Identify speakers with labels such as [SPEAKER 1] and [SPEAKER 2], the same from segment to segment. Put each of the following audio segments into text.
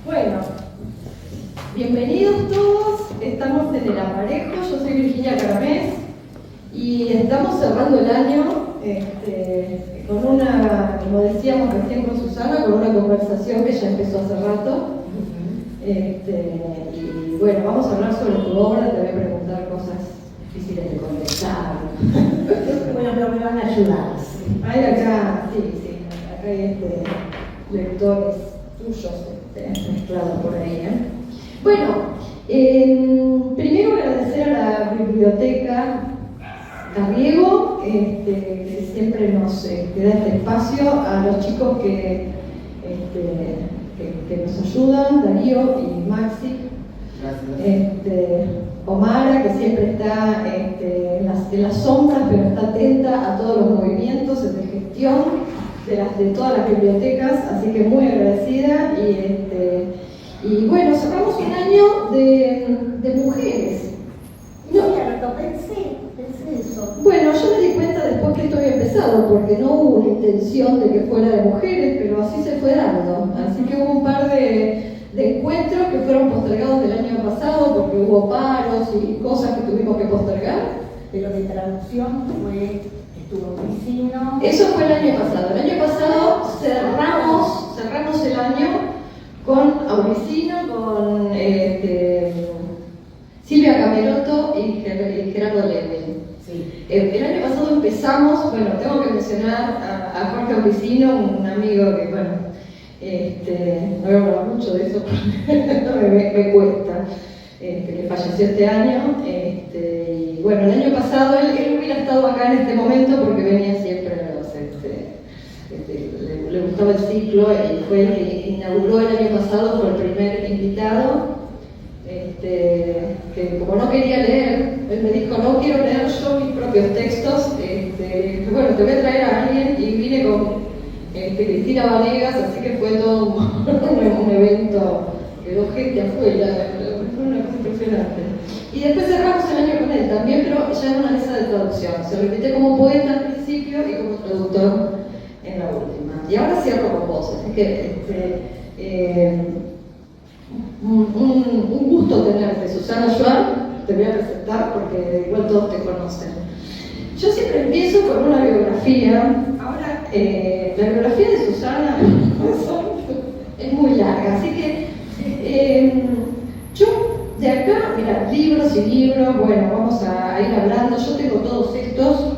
[SPEAKER 1] Bueno, bienvenidos todos. Estamos en el Aparejo. Yo soy Virginia Caramés y estamos cerrando el año con una, como decíamos recién con Susana, con una conversación que ya empezó hace rato. Y bueno, vamos a hablar sobre tu obra. Te voy a preguntar cosas difíciles de contestar.
[SPEAKER 2] Bueno, pero me van a ayudar.
[SPEAKER 1] Hay acá, sí, acá hay lectores tuyos mezclados por ahí. Bueno, primero agradecer a la biblioteca Carriego, que siempre nos da este espacio, a los chicos que nos ayudan, Darío y Maxi. Gracias. Omara, que siempre está en las sombras, pero está atenta a todos los movimientos de gestión de todas las bibliotecas, así que muy agradecida. Y bueno, cerramos un año de mujeres.
[SPEAKER 2] No, cierto, pensé eso.
[SPEAKER 1] Bueno, yo me di cuenta después que esto había empezado, porque no hubo una intención de que fuera de mujeres, pero así se fue dando. Así que hubo un par de encuentros que fueron postergados del año pasado, porque hubo paros y cosas que tuvimos que postergar.
[SPEAKER 2] Pero de traducción estuvo Vicino.
[SPEAKER 1] Eso fue el año pasado. El año pasado cerramos el año con Auricino, con Silvia Camerotto y Gerardo Levin.
[SPEAKER 2] Sí.
[SPEAKER 1] El año pasado empezamos, bueno, tengo que mencionar a Jorge Auricino, un amigo que, bueno, no voy a hablar mucho de eso porque me cuesta, que falleció este año. Y bueno, el año pasado él hubiera estado acá en este momento porque venía siempre le gustaba el ciclo y fue el que inauguró el año pasado, fue el primer invitado. Que como no quería leer, él me dijo, no quiero leer yo mis propios textos, bueno, te voy a traer a alguien, y vine con Cristina Vanegas, así que fue todo un evento, quedó gente afuera, fue una cosa impresionante. Y después cerramos el año con él también, pero ya en una mesa de traducción. Se lo invité como poeta al principio y como traductor en la última. Y ahora cierro con vos, así que un gusto tenerte, Susana Schwab. Te voy a presentar porque igual todos te conocen. Yo siempre empiezo con una biografía. Ahora, la biografía de Susana es muy larga, así que yo de acá, mira, libros y libros, bueno, vamos a ir hablando. Yo tengo todos estos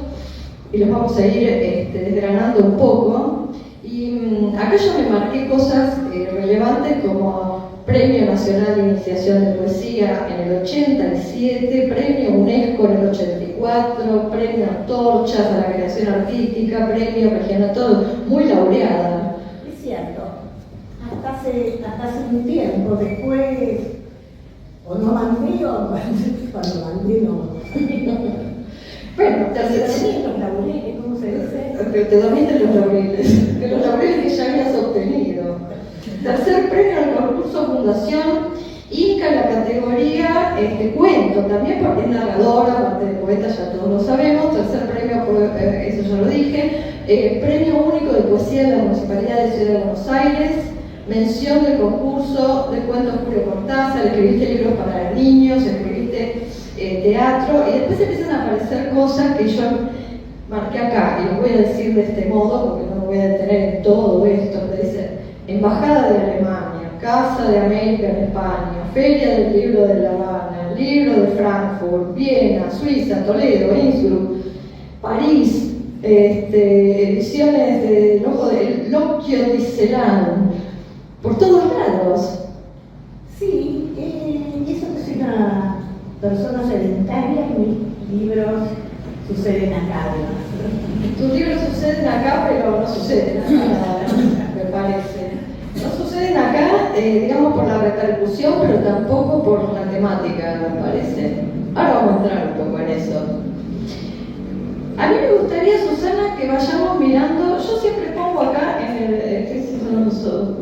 [SPEAKER 1] y los vamos a ir desgranando un poco. Y acá yo me marqué cosas relevantes como Premio Nacional de Iniciación de Poesía en el 87, Premio UNESCO en el 84, Premio Antorchas a la Creación Artística, Premio Regional, todo muy laureada.
[SPEAKER 2] Es cierto, hasta hace un tiempo, después, o no mandé, o cuando mandé no.
[SPEAKER 1] Bueno,
[SPEAKER 2] te dormí en los laureles, ¿cómo se dice?
[SPEAKER 1] Pero te dormiste en los laureles, de los laureles que ya habías obtenido. Tercer premio al concurso Fundación Inca en la categoría cuento, también porque es narradora, aparte de poeta, ya todos lo sabemos. Tercer premio, eso ya lo dije. Premio único de poesía de la Municipalidad de Ciudad de Buenos Aires. Mención del concurso de cuentos Julio Cortázar. Escribiste libros para niños, escribiste teatro, y después empiezan a aparecer cosas que yo marqué acá, y los voy a decir de este modo porque no me voy a detener en todo esto. Te dice Embajada de Alemania, Casa de América en España, Feria del Libro de La Habana, Libro de Frankfurt, Viena, Suiza, Toledo, Innsbruck, París, ediciones de L'Occhio di Celan, por todos lados.
[SPEAKER 2] Sí, eso que soy una persona sedentaria, mis libros suceden acá.
[SPEAKER 1] Tus libros suceden acá, pero no suceden acá, me parece. No suceden acá, digamos, por la repercusión, pero tampoco por la temática, me parece. Ahora vamos a entrar un poco en eso. A mí me gustaría, Susana, que vayamos mirando. Yo siempre pongo acá, este es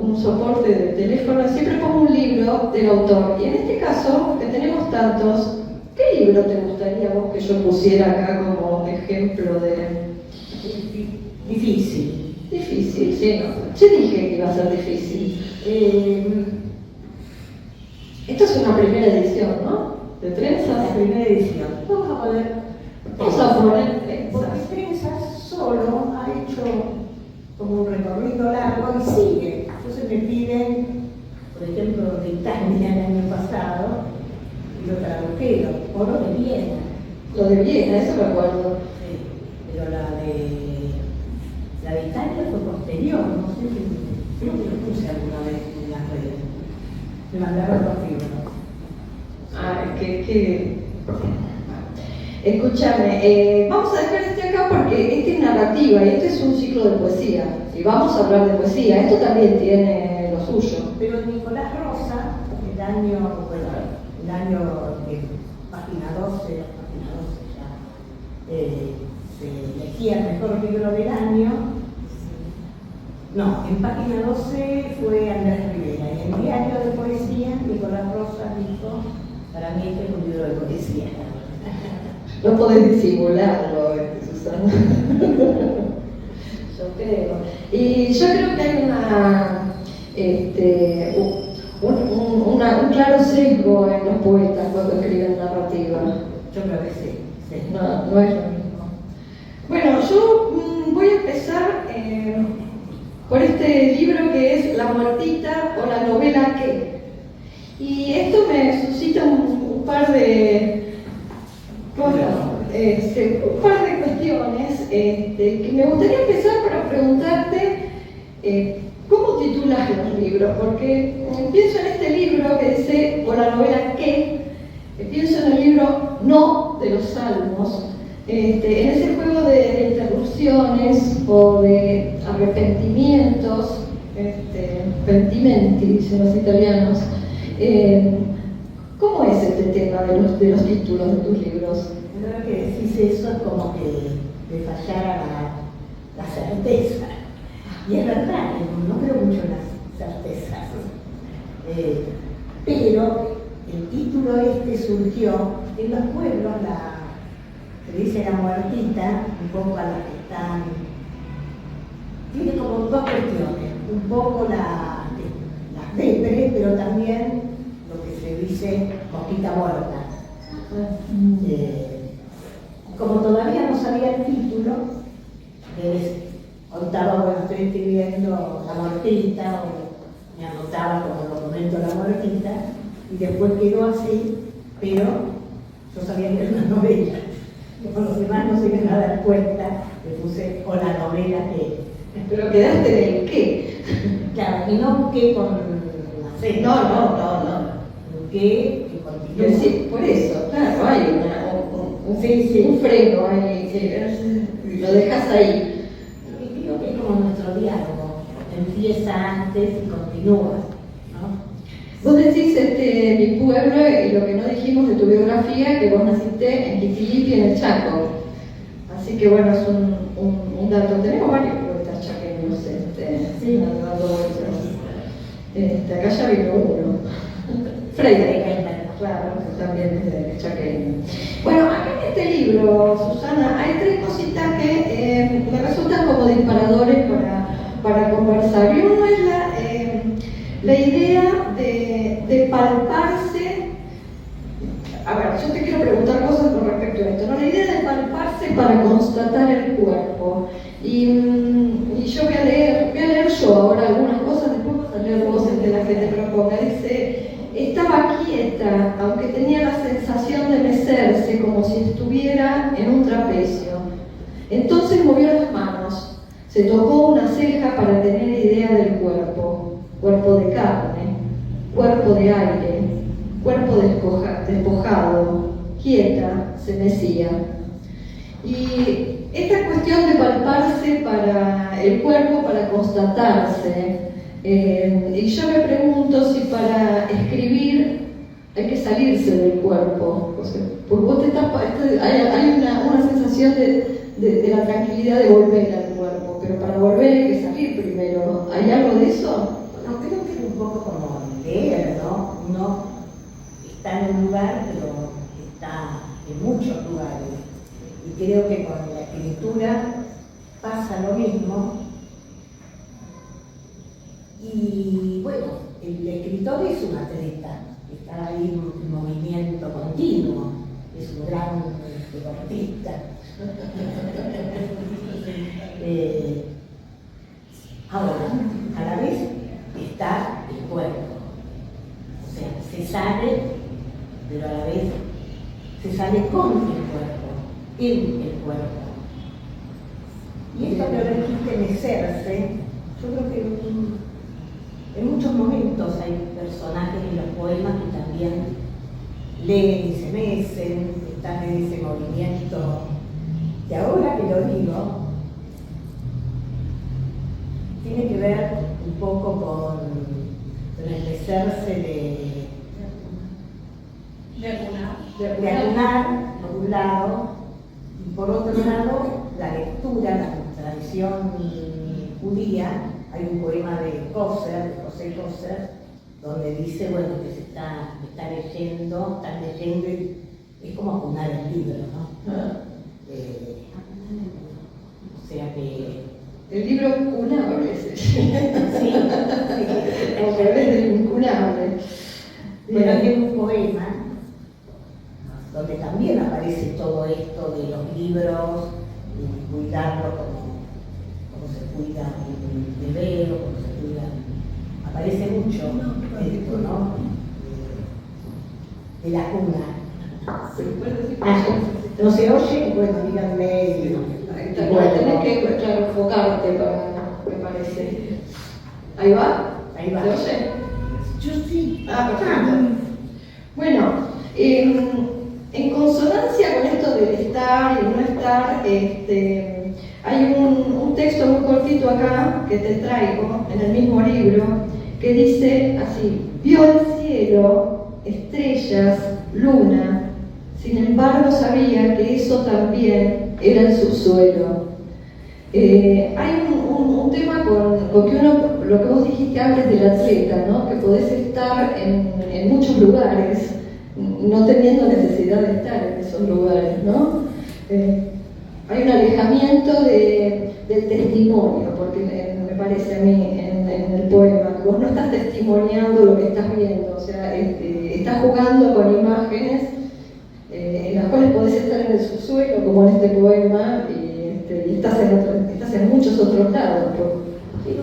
[SPEAKER 1] un soporte de teléfono, siempre pongo un libro del autor. Y en este caso, que tenemos tantos, ¿qué libro te gustaría vos que yo pusiera acá como ejemplo de...?
[SPEAKER 2] Difícil.
[SPEAKER 1] Difícil, sí, no. Yo dije que iba a ser difícil. Esta es una primera edición, ¿no? De trenzas.
[SPEAKER 2] La primera edición. Vamos a poner
[SPEAKER 1] Trenzas.
[SPEAKER 2] porque Trenzas solo ha hecho como un recorrido largo y sigue. Entonces me piden, por ejemplo, de Italia el año pasado, y lo tradujeron, Oro de Viena.
[SPEAKER 1] Lo de Viena, eso me acuerdo.
[SPEAKER 2] Sí, pero la de Italia fue posterior, no sé si, creo que lo puse alguna vez en las redes. Me mandaron los libros.
[SPEAKER 1] Escúchame, vamos a dejar este acá porque este es narrativa y este es un ciclo de poesía. Y vamos a hablar de poesía, esto también tiene lo suyo.
[SPEAKER 2] Pero Nicolás Rosa, el año de página 12 ya, se elegía el mejor libro del año. No, en página 12 fue Andrés Rivera y en Diario de Poesía Nicolás Rosa dijo, para mí este es un libro de poesía.
[SPEAKER 1] No podés disimularlo, Susana. Yo creo. Y yo creo que hay un claro sesgo en los poetas cuando escriben narrativa.
[SPEAKER 2] Yo creo que sí.
[SPEAKER 1] No es lo mismo. Bueno, yo voy a empezar por este libro que es La Muertita o la novela ¿Qué? Y esto me suscita un par de cuestiones que me gustaría empezar para preguntarte ¿cómo titulas los libros? Porque pienso en este libro que dice, o la novela ¿Qué? Pienso en el libro No de los Salmos, en ese juego de interrupciones o de arrepentimientos, pentimenti, dicen los italianos. ¿Cómo es este tema de los títulos de tus libros?
[SPEAKER 2] Creo que decís eso es como que me fallara la certeza. Y es verdad, no creo mucho en las certezas. Pero el título surgió en los pueblos, se dice La Muertita, un poco a las que están. Tiene como dos cuestiones, un poco la depre, pero también lo que se dice mosquita muerta. Como todavía no sabía el título, contaba, bueno, estoy escribiendo La Muertita, o me anotaba como documento La Muertita, y después quedó así, pero yo sabía que era una novela. Como los demás no se iban a dar cuenta, le puse o la novela que.
[SPEAKER 1] Pero quedaste en el qué.
[SPEAKER 2] Claro, y no qué con la C.
[SPEAKER 1] No.
[SPEAKER 2] Que continúa.
[SPEAKER 1] Sí, por eso, claro, hay un freno ahí, que lo dejas ahí.
[SPEAKER 2] Y digo que es como nuestro diálogo, empieza antes y continúa, ¿no?
[SPEAKER 1] Vos decís mi pueblo y lo que no dijimos de tu biografía, que vos naciste en Quitilipi, en el Chaco. Así que bueno, es un dato. Tenemos varios poetas chaqueños,
[SPEAKER 2] sí.
[SPEAKER 1] dando vueltas. Acá ya vino uno. Freire, claro, que también es de chaqueño. Bueno, acá en este libro, Susana, hay tres cositas que me resultan como disparadores para conversar. Y uno es la idea de palparse. A ver, yo te quiero preguntar cosas con respecto a esto, ¿no? La idea de palparse para constatar el cuerpo. Y yo voy a leer yo ahora algunas cosas, después vas a leer voces de las que te proponga. Dice, estaba quieta, aunque tenía la sensación de mecerse como si estuviera en un trapecio. Entonces movió las manos, se tocó una ceja para tener idea del cuerpo, cuerpo de carne, cuerpo de aire, cuerpo despojado, quieta, se mecía. Y esta cuestión de palparse para el cuerpo, para constatarse, y yo me pregunto si para escribir hay que salirse del cuerpo, o sea, porque vos hay una sensación de la tranquilidad de volver al cuerpo, pero para volver hay que salir primero. ¿Hay algo de eso?
[SPEAKER 2] No, creo que es un poco como leer, ¿no? Uno está en un lugar, pero está en muchos lugares. Y creo que con la escritura pasa lo mismo. Y bueno, el escritor es un atleta. está ahí en movimiento continuo, es un gran deportista. Ahora, a la vez está el cuerpo, o sea, se sale, pero a la vez se sale con el cuerpo, en el cuerpo. Y esto que requiere mecerse, yo creo que en muchos momentos hay personajes en los poemas que también leen y se mecen, están en ese movimiento, que ahora que lo digo, tiene que ver un poco con el mecerse de acunar, por un lado, y por otro lado, la lectura, la tradición judía. Hay un poema de Koser, de José Koser, donde dice, bueno, que está leyendo, están leyendo y es como acunar el libro, ¿no? O sea que...
[SPEAKER 1] El libro incunable ese.
[SPEAKER 2] Sí,
[SPEAKER 1] Al revés del incunable.
[SPEAKER 2] Bueno, hay un poema donde también aparece todo esto de los libros y cuidarlos como se cuida el bebé, como se cuida. Aparece mucho esto, ¿no? De la cuna. ¿No se oye? Bueno, díganme.
[SPEAKER 1] Tenés que, claro, enfocarte me parece. ¿Ahí va?
[SPEAKER 2] Ahí va.
[SPEAKER 1] ¿Se oye?
[SPEAKER 2] Yo sí.
[SPEAKER 1] Perfecto. Bueno, en consonancia con esto del estar y no estar, hay un texto muy cortito acá que te traigo en el mismo libro que dice así: vio el cielo, estrellas, luna, sin embargo sabía que eso también era el subsuelo. Hay un tema con que uno, lo que vos dijiste antes del atleta, ¿no? Que podés estar en muchos lugares, no teniendo necesidad de estar en esos lugares, ¿no? Hay un alejamiento del testimonio, porque me parece a mí en el poema, que vos no estás testimoniando lo que estás viendo, o sea, estás jugando con imágenes en las cuales podés estar en el subsuelo, como en este poema, y estás en muchos otros lados.
[SPEAKER 2] Pero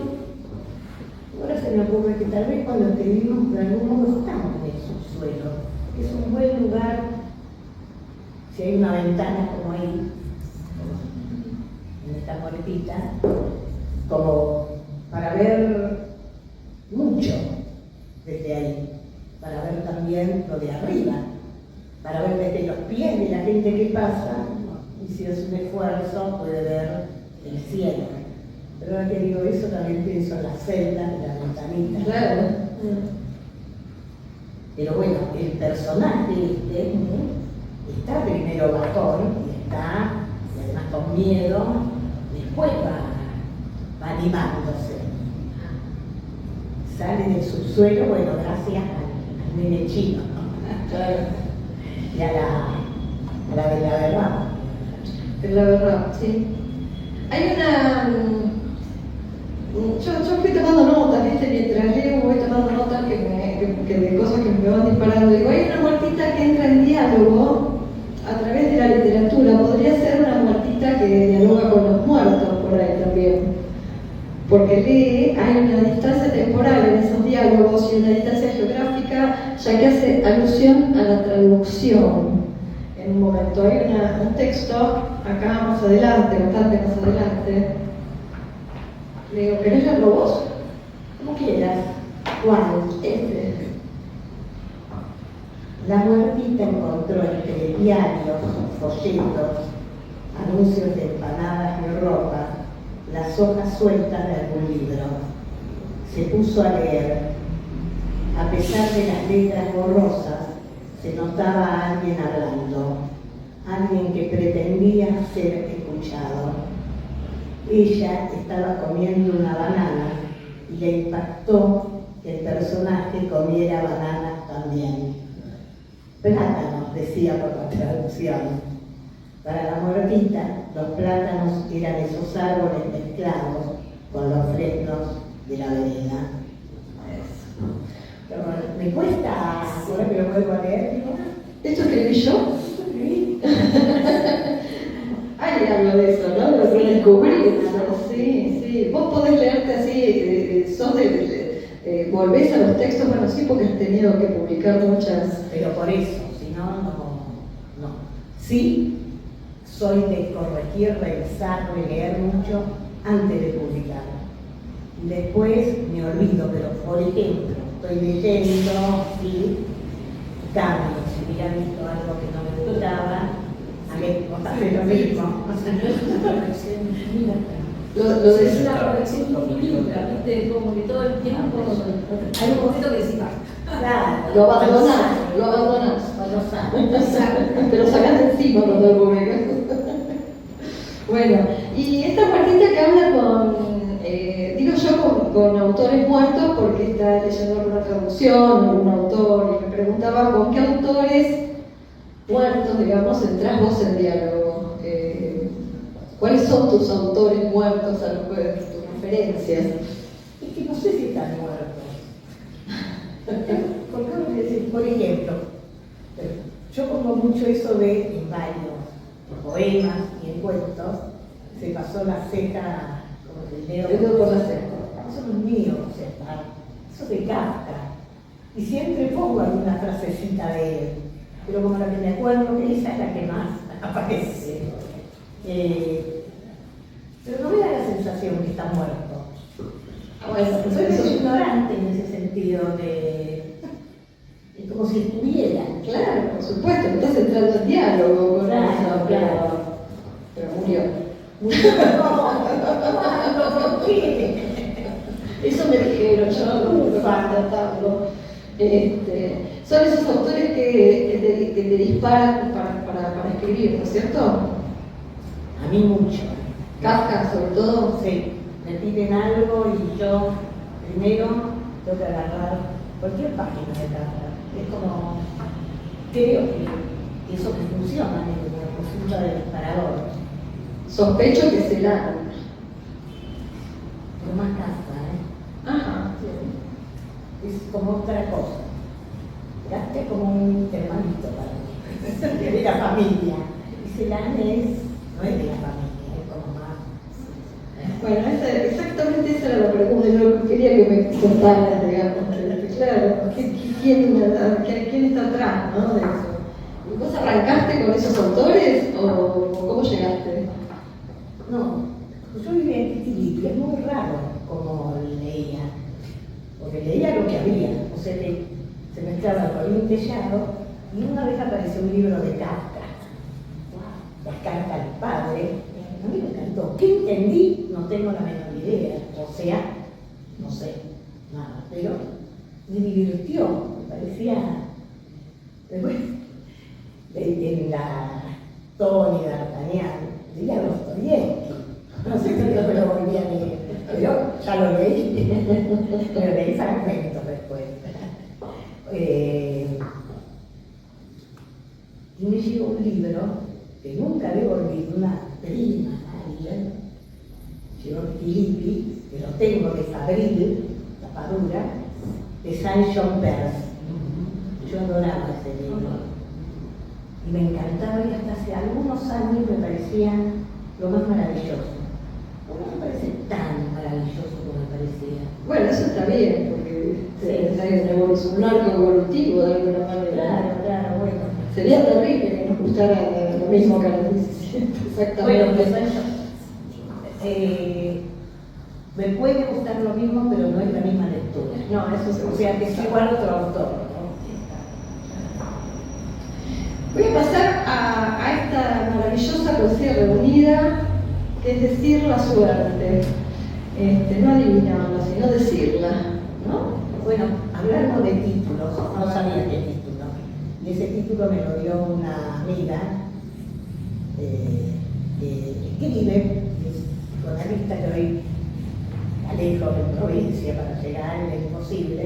[SPEAKER 2] ahora se me ocurre que tal vez cuando escribimos de algún modo estamos en el subsuelo, que es un buen lugar, si hay una ventana como ahí, en esta puertita, como para ver mucho desde ahí, para ver también lo de arriba, para ver desde los pies de la gente que pasa, y si es un esfuerzo puede ver el cielo. Pero ahora que digo eso también pienso en las celdas de las ventanitas.
[SPEAKER 1] Claro.
[SPEAKER 2] Pero bueno, el personaje está primero bajón y está, y además con miedo, después va animándose. Sale del subsuelo, bueno, gracias al nene chino,
[SPEAKER 1] Claro.
[SPEAKER 2] y a la de la verdad.
[SPEAKER 1] Es la verdad, sí. Hay una... Yo fui tomando notas, ¿viste? Mientras leo voy tomando notas que de cosas que me van disparando. Digo, hay una muertita que entra en diálogo a través de la literatura. Podría ser una muertita que dialoga con los muertos por ahí también. Porque hay una distancia temporal en esos diálogos y una distancia geográfica, ya que hace alusión a la traducción. En un momento hay un texto, acá más adelante, bastante más adelante. Le digo, ¿querés leerlo vos?
[SPEAKER 2] Como quieras. ¿Cuál? La muertita encontró entre diarios, folletos, anuncios de empanadas y ropa, las hojas sueltas de algún libro. Se puso a leer. A pesar de las letras borrosas, se notaba a alguien hablando, alguien que pretendía ser escuchado. Ella estaba comiendo una banana y le impactó que el personaje comiera bananas también. Plátanos, decía por la traducción. Para la muertita, los plátanos eran esos árboles mezclados con los fresnos de la vereda. me cuesta, ahora que lo vuelvo a leer, digo,
[SPEAKER 1] ¿Esto escribí yo?
[SPEAKER 2] esto escribí.
[SPEAKER 1] Hay algo de eso, ¿no? Lo que descubrí. Sí, sí. Vos podés leerte así, volvés a los textos, bueno, sí, porque has tenido que publicar muchas.
[SPEAKER 2] Pero por eso, si no, no. Sí, soy de corregir, revisar, releer mucho antes de publicar. Después me olvido, pero por ejemplo, estoy leyendo y cambio. Si hubiera visto algo que no me gustaba, a mí me hace lo mismo.
[SPEAKER 3] No es una corrección infinita.
[SPEAKER 1] Lo
[SPEAKER 3] Es
[SPEAKER 1] de
[SPEAKER 3] una corrección infinita, ¿viste? Como que todo el tiempo hay un momento que decís,
[SPEAKER 2] Claro,
[SPEAKER 1] lo abandonás.
[SPEAKER 2] Cuando sale.
[SPEAKER 1] Te lo sacas de encima cuando lo publicas. Bueno, y esta partita que habla digo yo con autores muertos porque está leyendo alguna traducción, algún autor, y me preguntaba con qué autores muertos, digamos, entras vos en diálogo. ¿Cuáles son tus autores muertos, tus referencias?
[SPEAKER 2] Es que no sé si están muertos. Por ejemplo, yo pongo mucho eso de en varios poemas y en cuentos, se pasó la ceja como el dedo
[SPEAKER 1] por la ceja.
[SPEAKER 2] Eso no es mío, o sea, eso es de Kafka. Y siempre pongo alguna frasecita de él, pero como la que me acuerdo, esa es la que más aparece. Pero no me da la sensación que está muerto.
[SPEAKER 1] Bueno,
[SPEAKER 2] Soy muy ignorante en ese sentido de como si estuviera.
[SPEAKER 1] claro, por supuesto, estás entrando en diálogo con
[SPEAKER 2] Claro,
[SPEAKER 1] eso,
[SPEAKER 2] claro.
[SPEAKER 1] pero murió.
[SPEAKER 2] No, ¿por qué?
[SPEAKER 1] Eso me dijeron, yo no puedo tratarlo. Son esos autores que te disparan para escribir, ¿no es cierto?
[SPEAKER 2] A mí mucho.
[SPEAKER 1] Kafka, sobre todo.
[SPEAKER 2] Sí, me piden algo y yo primero tengo que agarrar cualquier página de Kafka. Es como, creo que eso que funciona, me resulta del disparador.
[SPEAKER 1] Sospecho que se la.
[SPEAKER 2] Pero más Kafka,
[SPEAKER 1] Ajá.
[SPEAKER 2] es como otra cosa. Kafka es como un hermanito para mí, de la familia. Y Celan no es de la familia, es como más.
[SPEAKER 1] Bueno, exactamente esa era la pregunta, yo quería que me contaras, digamos, claro, ¿quién está atrás, ¿no? De eso. ¿Y vos arrancaste con esos autores o cómo llegaste?
[SPEAKER 2] No, yo vivía en Titilipi, es muy raro como leía, porque leía lo que había, o sea que se mezclaba el Colín Tellado y una vez apareció un libro de Kafka, las cartas del padre, a mí me encantó. ¿Qué entendí? No tengo la menor idea, o sea, no sé, nada, pero me divirtió, me parecía, después, en la Tony D'Artagnan, leía Dostoyevsky, no sé si yo me lo volví a leer, pero ya lo leí, pero leí fragmentos después. Y me llegó un libro que nunca le volví, una prima, alguien, llegó Titilipi, que lo tengo de Fabril, tapadura, de Saint-Jean Perse. Yo adoraba ese libro. Y me encantaba y hasta hace algunos años me parecía lo más maravilloso. No me parece tan maravilloso como me parecía.
[SPEAKER 1] Bueno, eso está bien, porque
[SPEAKER 2] Sí.
[SPEAKER 1] un arco evolutivo de alguna manera.
[SPEAKER 2] Claro, bueno.
[SPEAKER 1] Sería terrible que nos gustara lo mismo que a los 17, exactamente.
[SPEAKER 2] Bueno, pues me puede gustar lo mismo, pero no es la misma lectura.
[SPEAKER 1] No, eso se
[SPEAKER 2] O sea, que es igual otro autor, ¿no?
[SPEAKER 1] Voy a pasar a esta maravillosa poesía reunida, que es decir la suerte. No adivinarla, sino decirla, ¿no?
[SPEAKER 2] Bueno, hablando de títulos, no sabía qué título. Y ese título me lo dio una amiga que escribe, es journalista que hoy alejo de provincia para llegar, es imposible,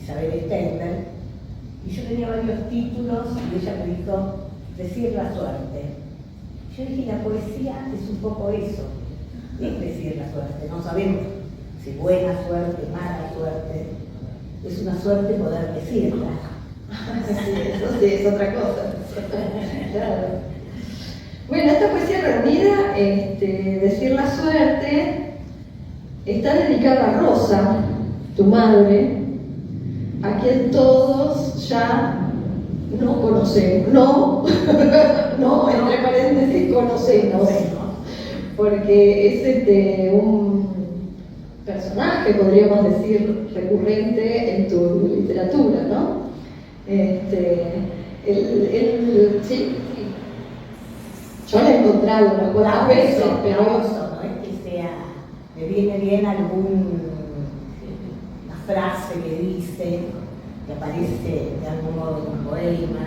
[SPEAKER 2] Isabel Stender. Y yo tenía varios títulos y ella me dijo, decir la suerte. Yo dije, la poesía es un poco eso, es decir la suerte. No sabemos si buena suerte, mala suerte, es una suerte poder decirla.
[SPEAKER 1] Sí, eso sí, es otra cosa. Claro. Bueno, esta poesía reunida, Decir la suerte, está dedicada a Rosa, tu madre, a quien todos ya no conocemos. No, no, entre paréntesis, conocemos. Porque es un personaje, podríamos decir, recurrente en tu literatura, ¿no? Sí, yo la he encontrado unas cuantas veces, pero
[SPEAKER 2] no es que sea, me viene bien alguna frase que dice, que aparece de algún modo en un poema,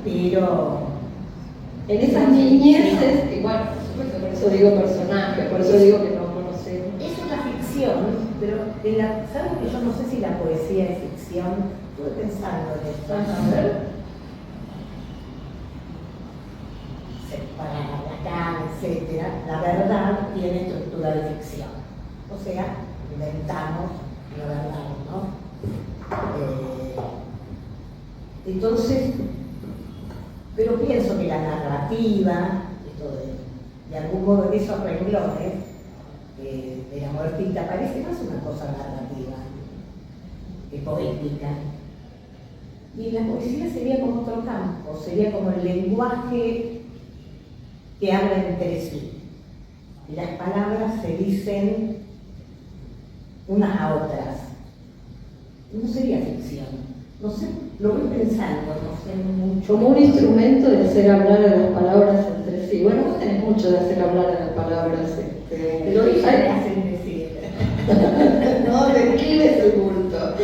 [SPEAKER 2] pero
[SPEAKER 1] en esas niñeces, igual, por supuesto, por eso digo personaje, por eso digo que no conocemos.
[SPEAKER 2] es una ficción, pero ¿sabes que yo no sé si la poesía es ficción? Estuve pensando en esto.
[SPEAKER 1] A ver.
[SPEAKER 2] Para Lacan, etc., la verdad tiene estructura de ficción. O sea, inventamos la verdad, ¿no? Entonces, pero pienso que la narrativa, esto de algún modo en esos renglones de la muertita, parece más una cosa narrativa que poética. Y la poesía sería como otro campo, sería como el lenguaje que habla entre sí. Y las palabras se dicen unas a otras. No sería ficción. No sé, lo voy pensando, no sé mucho.
[SPEAKER 1] Como un instrumento de hacer hablar a las palabras entre sí. Bueno, vos tenés mucho de hacer hablar a las palabras.
[SPEAKER 2] Pero ellos me hacen decir.
[SPEAKER 1] No, describes el bulto.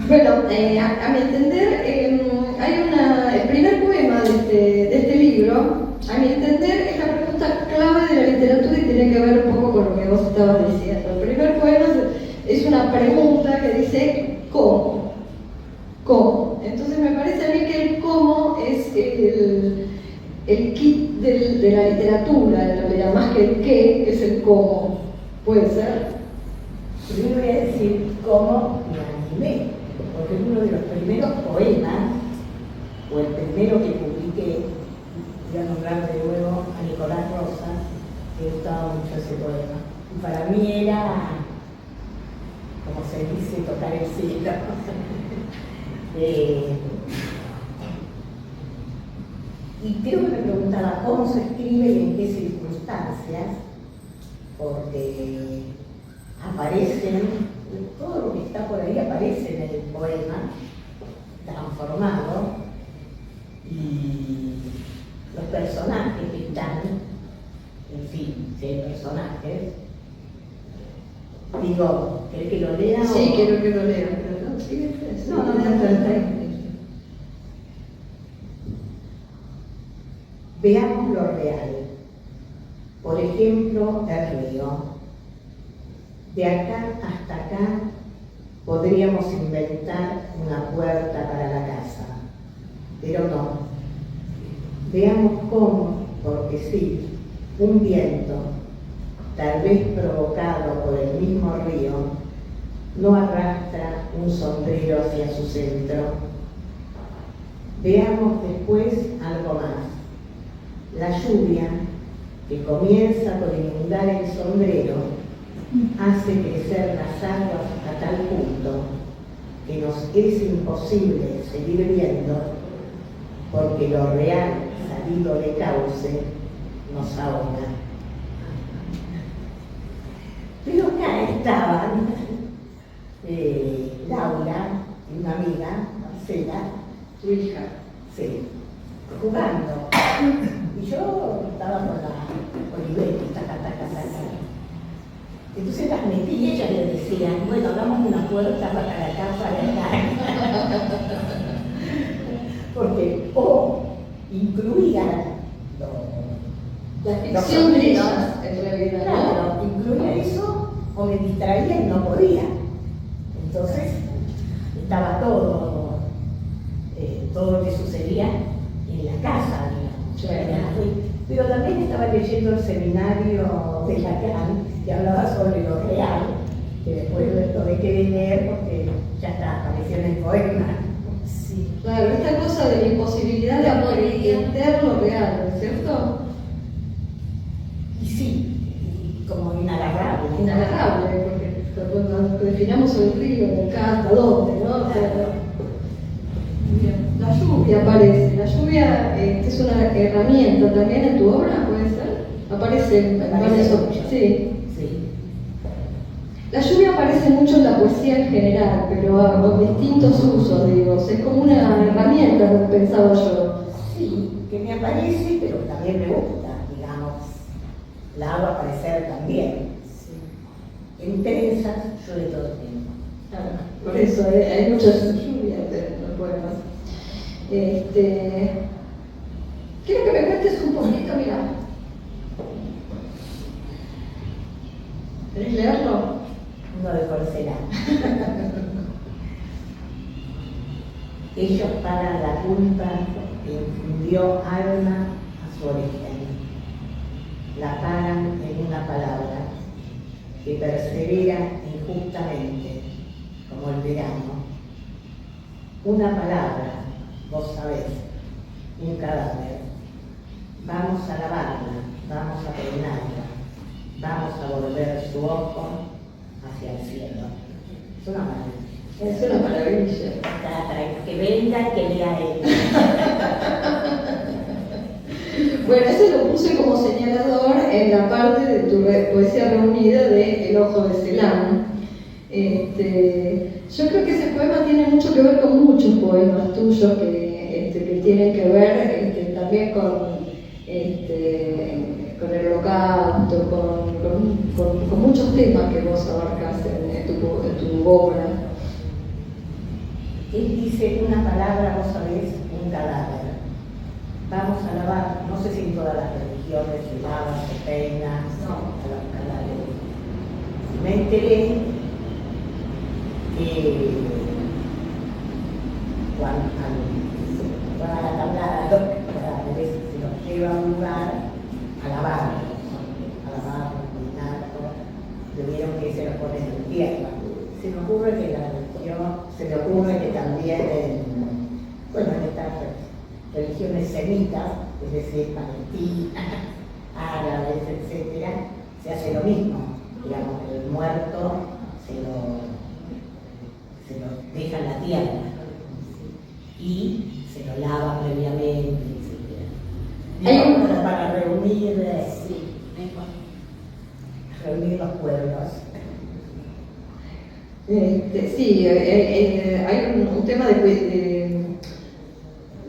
[SPEAKER 1] Bueno, a mi entender, el primer poema de este libro, a mi entender, es la pregunta clave de la literatura y tiene que ver un poco con lo que vos estabas diciendo. El primer poema es una pregunta que dice ¿cómo? ¿Cómo? Entonces me parece a mí que el cómo es el kit de la literatura, en realidad, más que el qué, es el cómo. ¿Puede ser?
[SPEAKER 2] Primero voy a decir cómo me animé, porque es uno de los primeros poemas, o el primero que publiqué. Voy a nombrar de nuevo a Nicolás Rosa, que me gustaba mucho ese poema. Y para mí era, como se dice, tocar el cielo. Y creo que me preguntaba cómo se escribe y en qué circunstancias, porque aparecen, todo lo que está por ahí aparece en el poema, transformado, y los personajes que están, en fin, si hay personajes. Digo, ¿querés que lo lea?
[SPEAKER 1] Sí, quiero que lo lea, pero no, sí,
[SPEAKER 2] No. Veamos lo real. Por ejemplo, el río. De acá hasta acá podríamos inventar una puerta para la casa, pero no. Veamos cómo, porque sí, un viento, tal vez provocado por el mismo río, no arrastra un sombrero hacia su centro. Veamos después algo más. La lluvia, que comienza por inundar el sombrero, hace crecer las aguas a tal punto que nos es imposible seguir viendo, porque lo real salido de cauce nos ahoga. Pero acá estaban Laura y una amiga, Marcela,
[SPEAKER 1] tu hija.
[SPEAKER 2] sí, jugando. Y yo estaba con la Olivetti, taca. Entonces las metí y ellas le decían, bueno, hagamos una puerta para la casa de acá. Porque incluían
[SPEAKER 1] la ficción de ellas, en realidad.
[SPEAKER 2] Claro, incluía eso o me distraía y no podía. Entonces estaba todo lo que sucedía en la casa, digamos. Pero también estaba leyendo el seminario de Lacan, que hablaba sobre lo real, que después lo dejé de leer porque ya está, apareció en el poema.
[SPEAKER 3] Sí.
[SPEAKER 1] Claro, esta cosa de la imposibilidad de aprender lo real, ¿no es cierto?
[SPEAKER 2] Y sí, y como inagarrable.
[SPEAKER 1] Inagarrable, porque cuando definamos el río, acá hasta dónde, ¿no? O sea, bien. La lluvia aparece. La lluvia es una herramienta también en tu obra, ¿puede ser? Aparece en varias obras. Sí.
[SPEAKER 2] Sí.
[SPEAKER 1] La lluvia aparece mucho en la poesía en general, pero con distintos usos, digo. Es como una herramienta, pensaba yo.
[SPEAKER 2] Sí, que me aparece, pero también me gusta, digamos. La hago aparecer también. Sí. En trenzas yo de todo tiempo.
[SPEAKER 1] Claro, por eso hay muchas lluvias en los poemas. Quiero que me cuentes un poquito, mira. ¿Querés leerlo?
[SPEAKER 2] Uno de porcelana. Ellos pagan la culpa que infundió alma a su origen. La pagan en una palabra que persevera injustamente, como el verano. Una palabra, vos sabés, un cadáver. Vamos a lavarla, vamos a peinarla, vamos a volver su ojo hacia el cielo. Es una maravilla.
[SPEAKER 1] Es una maravilla.
[SPEAKER 2] Que venga y que lea él.
[SPEAKER 1] Bueno, eso lo puse como señalador en la parte de tu poesía reunida de El ojo de Celán. Yo creo que ese poema tiene mucho que ver con muchos poemas tuyos que tienen que ver también con el holocausto, con muchos temas que vos abarcás en tu obra.
[SPEAKER 2] Él dice una palabra, vos sabés, un cadáver. Vamos a lavar, no sé si en todas las religiones se lava, se peina, a los cadáveres. Me enteré que cuando a la tablada los cadáveres se los lleva a un lugar a lavarlos, peinarlos, tuvieron que se los ponen en tierra. Se me ocurre que la religión, se me ocurre que también en estas religiones semitas, es decir, palestinas, árabes, etc., se hace lo mismo. Digamos, el muerto se lo deja en la tierra y se lo lava previamente, etc.
[SPEAKER 1] Hay un...
[SPEAKER 2] para reunir los pueblos.
[SPEAKER 1] Sí, hay un tema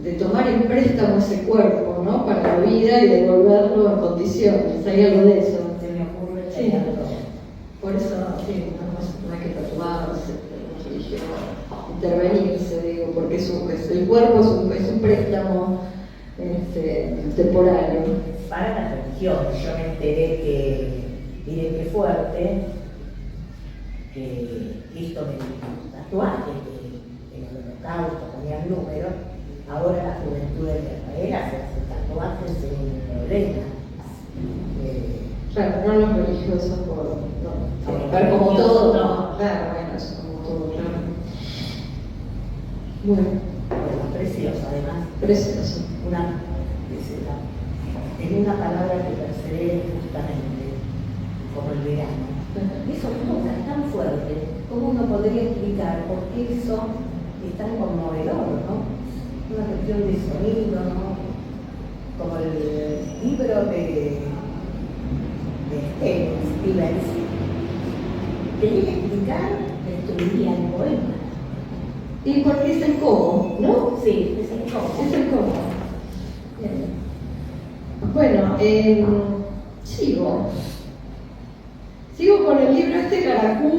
[SPEAKER 1] de tomar en préstamo ese cuerpo, ¿no? Para la vida y devolverlo en condiciones. Hay algo de eso.
[SPEAKER 2] Se me ocurre que
[SPEAKER 1] Sí.
[SPEAKER 2] hay algo.
[SPEAKER 1] Por eso, sí, no hay que perturbarse, la religión, intervenirse, digo, porque el cuerpo es un préstamo temporario.
[SPEAKER 2] Para la religión, yo me enteré que, miren qué fuerte, esto de los tatuajes, en el holocausto ponían números, ahora la juventud de Israel hace tatuajes sin ningún problema.
[SPEAKER 1] Claro, no los religiosos, pero como todo, no, claro, bueno, eso como todo, claro. Bueno,
[SPEAKER 2] Precioso además.
[SPEAKER 1] precioso.
[SPEAKER 2] En una palabra que persevere justamente, como el verano. Y eso es tan fuerte, ¿cómo uno podría explicar por qué eso es tan conmovedor, ¿no? Una cuestión de sonido, ¿no? Como el libro de Stevens, que llega a explicar, destruiría el poema.
[SPEAKER 1] Y porque es el cómo, ¿no?
[SPEAKER 2] Sí, es el cómo.
[SPEAKER 1] Es el cómo. Bien. Bueno, sigo con el libro Caracú.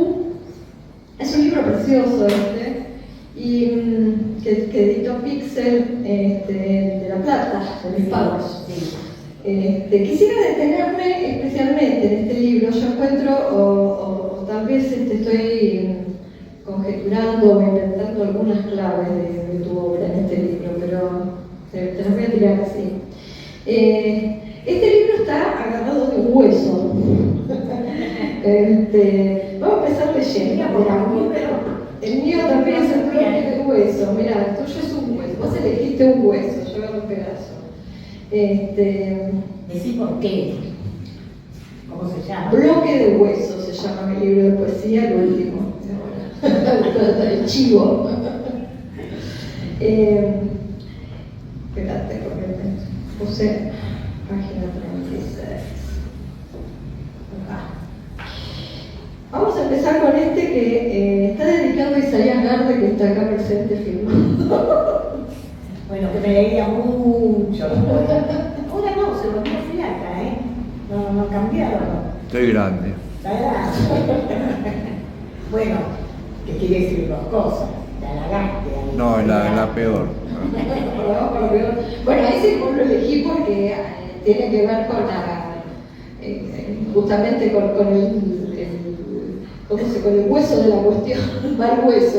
[SPEAKER 1] Es un libro precioso y que editó Pixel de La Plata, de Mis Pagos.
[SPEAKER 2] Sí.
[SPEAKER 1] Quisiera detenerme especialmente en este libro. Yo encuentro, o tal vez estoy conjeturando o inventando algunas claves de tu obra en este libro, pero te las voy a tirar así. Este libro está agarrado de un hueso. Vamos a empezar leyendo. El mío también es el bloque de hueso. Mirá, el tuyo es un hueso. Vos elegiste un hueso, yo agarro un pedazo.
[SPEAKER 2] Decí por qué. ¿Cómo se llama?
[SPEAKER 1] Bloque de hueso se llama mi libro de poesía, el último. El chivo. Espérate, porque me puse página 36. Acá. Vamos a empezar con este que está dedicado a Isaías Garde, que está acá presente firmando.
[SPEAKER 2] Bueno, que me leía mucho. Ahora no, se volvió flaca, ¿eh? No cambiaron.
[SPEAKER 4] Estoy grande.
[SPEAKER 2] Está grande. Bueno, que quiere decir dos cosas. Te halagaste.
[SPEAKER 4] No, es la peor.
[SPEAKER 1] Bueno, ese lo elegí porque tiene que ver con justamente con el hueso de la cuestión, mal hueso.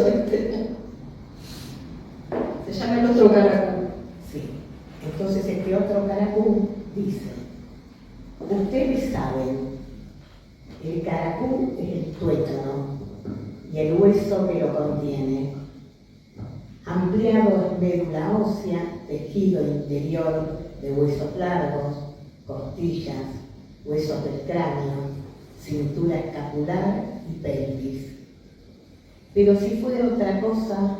[SPEAKER 1] Se llama El otro caracol.
[SPEAKER 2] Sí. Entonces este otro caracú dice, ustedes saben, el caracú es el tuétano y el hueso que lo contiene. Ampliado en médula ósea, tejido interior de huesos largos, costillas, huesos del cráneo, cintura escapular y pelvis. Pero si fuera otra cosa,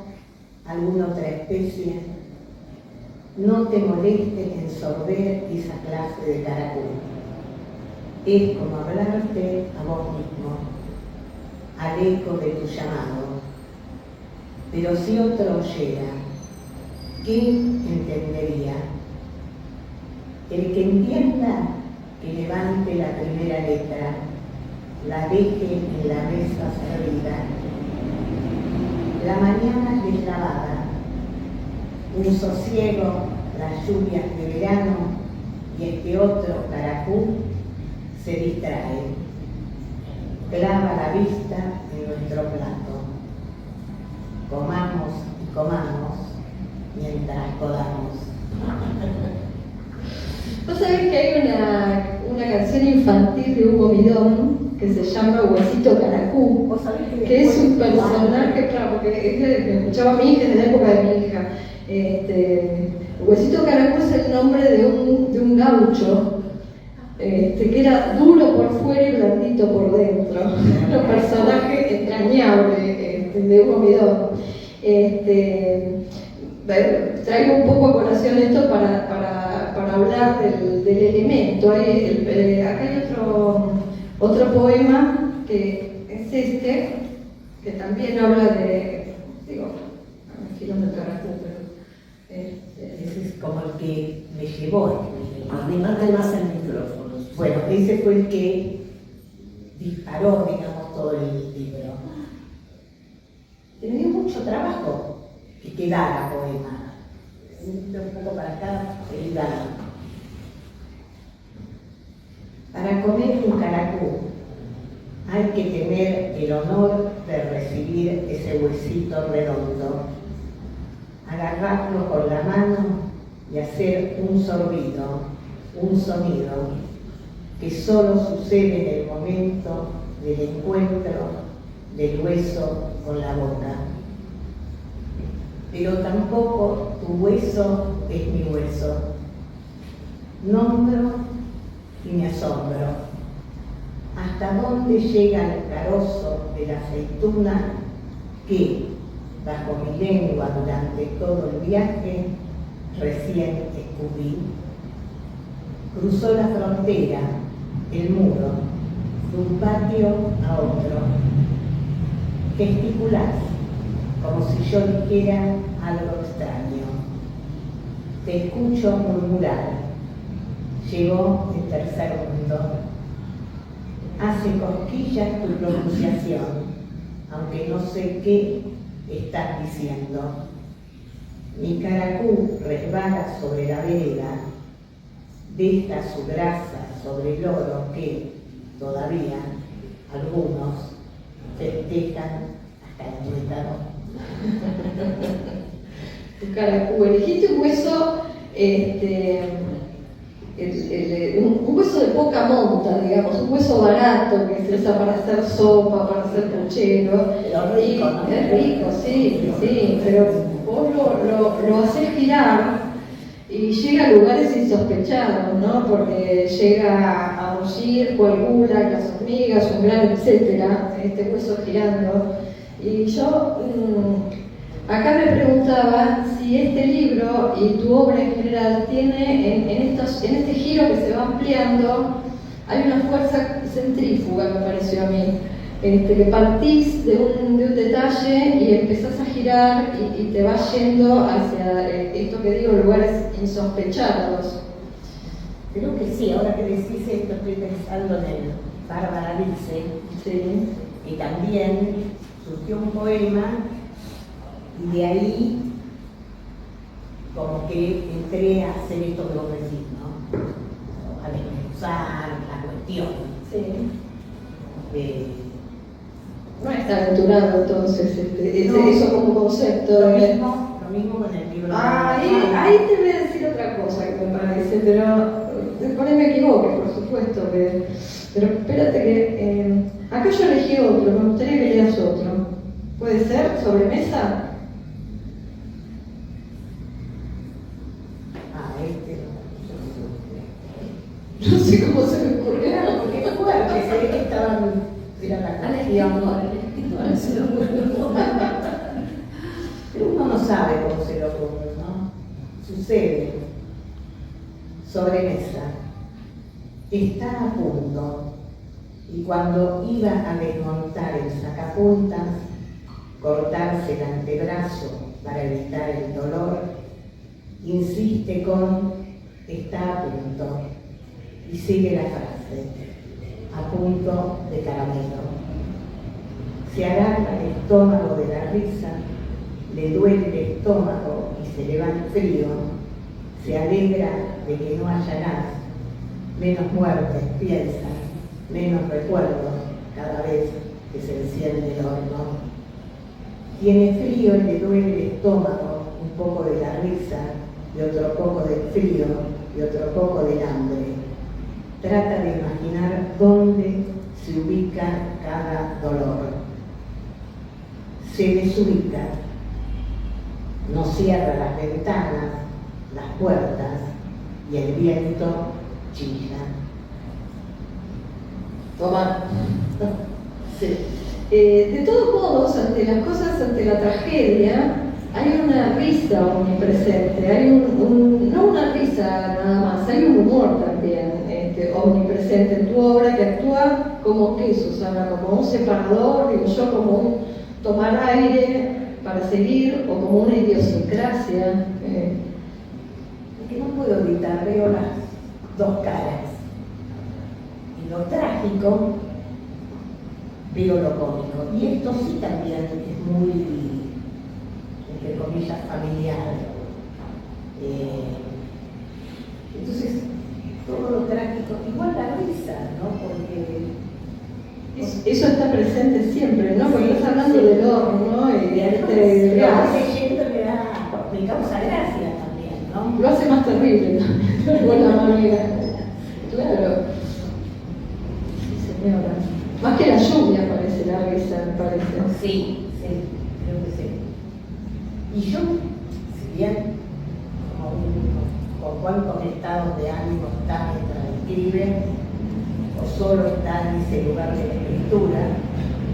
[SPEAKER 2] alguna otra especie, no te molestes en sorber esa clase de caracú. Es como hablarte a vos mismo, al eco de tu llamado. Pero si otro oyera, ¿qué entendería? El que entienda, que levante la primera letra, la deje en la mesa servida. La mañana deslavada, un sosiego, las lluvias de verano y este otro caracú se distrae. Clava la vista en nuestro plato. Comamos y comamos mientras podamos.
[SPEAKER 1] Vos sabés que hay una canción infantil de Hugo Midón que se llama Huesito Caracú,
[SPEAKER 2] ¿Vos sabés
[SPEAKER 1] que es un personaje, claro, porque es que escuchaba a mi hija desde la época de mi hija. Huesito Caracú es el nombre de un gaucho que era duro por fuera y blandito por dentro. Un personaje entrañable de Hugo Midón. Traigo un poco a colación esto para hablar del elemento. Acá hay otro poema que es este, que también habla de, aquí no me caracú, pero
[SPEAKER 2] ese es como el que me llevó a escribir.
[SPEAKER 3] Animate más el micrófono.
[SPEAKER 2] Bueno, ese fue el que disparó, digamos, todo el libro. Que me dio mucho trabajo que quedara poema. Un poco para acá, ayudar. Para comer un caracú hay que tener el honor de recibir ese huesito redondo, agarrarlo con la mano y hacer un sorbido, un sonido que solo sucede en el momento del encuentro del hueso con la boca. Pero tampoco tu hueso es mi hueso. Nombro y me asombro. ¿Hasta dónde llega el carozo de la aceituna que, bajo mi lengua durante todo el viaje, recién descubrí? Cruzó la frontera, el muro, de un patio a otro. Gesticulás, como si yo dijera algo extraño. Te escucho murmurar. Llegó el tercer mundo. Hace cosquillas tu pronunciación, aunque no sé qué estás diciendo. Mi caracú resbala sobre la vereda, deja su grasa sobre el oro que, todavía, algunos festejan hasta el tuétano.
[SPEAKER 1] Tu caracú, elegiste un hueso un hueso de poca monta, digamos, un hueso barato que se usa para hacer sopa, para hacer puchero.
[SPEAKER 2] Pero rico, ¿no?
[SPEAKER 1] Es rico, sí, sí, pero vos lo haces girar y llega a lugares insospechados, ¿no? Porque llega a bullir, coagula, las hormigas, un gran etcétera, este hueso girando. Y yo acá me preguntaba si este libro y tu obra en general tiene en este giro que se va ampliando, hay una fuerza centrífuga, me pareció a mí. Que partís de un detalle y empezás a girar y te vas yendo hacia esto que digo, lugares insospechados.
[SPEAKER 2] Creo que sí, ahora que decís esto estoy pensando en Bárbara Lice,
[SPEAKER 1] Sí.
[SPEAKER 2] y también surgió un poema y de ahí como que entré a hacer esto que vos decís, ¿no? A desmenuzar la cuestión.
[SPEAKER 1] Sí. No está aventurado entonces
[SPEAKER 2] No.
[SPEAKER 1] eso como concepto.
[SPEAKER 2] Lo mismo con el libro.
[SPEAKER 1] Ahí te voy a decir otra cosa que me parece, pero por ahí me equivoque, por supuesto, pero espérate que acá yo elegí otro, me gustaría que leas otro. ¿Puede ser? ¿Sobremesa? No sé cómo se me ocurrió.
[SPEAKER 2] Claro, porque es fuerte, se ve que estaban. Era la canción. Pero uno no sabe cómo se lo ocurre, ¿no? Sucede. Sobremesa. Está a punto. Y cuando iba a desmontar el sacapuntas, cortarse el antebrazo para evitar el dolor, insiste con está a punto. Y sigue la frase, a punto de caramelo. Se agarra el estómago de la risa, le duele el estómago y se le va el frío, se alegra de que no haya gas, menos muertes piensa, menos recuerdos cada vez que se enciende el horno. Tiene frío y le duele el estómago, un poco de la risa y otro poco del frío y otro poco del hambre. Trata de imaginar dónde se ubica cada dolor. Se desubica, no cierra las ventanas, las puertas y el viento chilla.
[SPEAKER 1] Toma.
[SPEAKER 2] Sí.
[SPEAKER 1] De todos modos, ante las cosas, ante la tragedia, hay una risa omnipresente, hay no una risa nada más, hay un humor también omnipresente en tu obra que actúa como ¿qué, Susana? Como un separador, digo yo, como un tomar aire para seguir o como una idiosincrasia.
[SPEAKER 2] Que no puedo evitar, veo las dos caras. Y lo trágico, veo lo cómico. Y esto sí también es muy, entre comillas, familiar. Entonces, todo lo trágico, igual la risa, ¿no? Porque
[SPEAKER 1] Eso está presente siempre, ¿no? Porque estás hablando del horno y de
[SPEAKER 2] lo
[SPEAKER 1] gas.
[SPEAKER 2] vas leyendo me causa gracia también, ¿no?
[SPEAKER 1] Lo hace más terrible también, de alguna manera. Claro. Sí, señora. Más que la lluvia parece la risa, me parece.
[SPEAKER 2] Sí, creo que sí. Y yo, si bien con cuántos estados de ánimo está mientras escribe, o solo está en ese lugar de la escritura,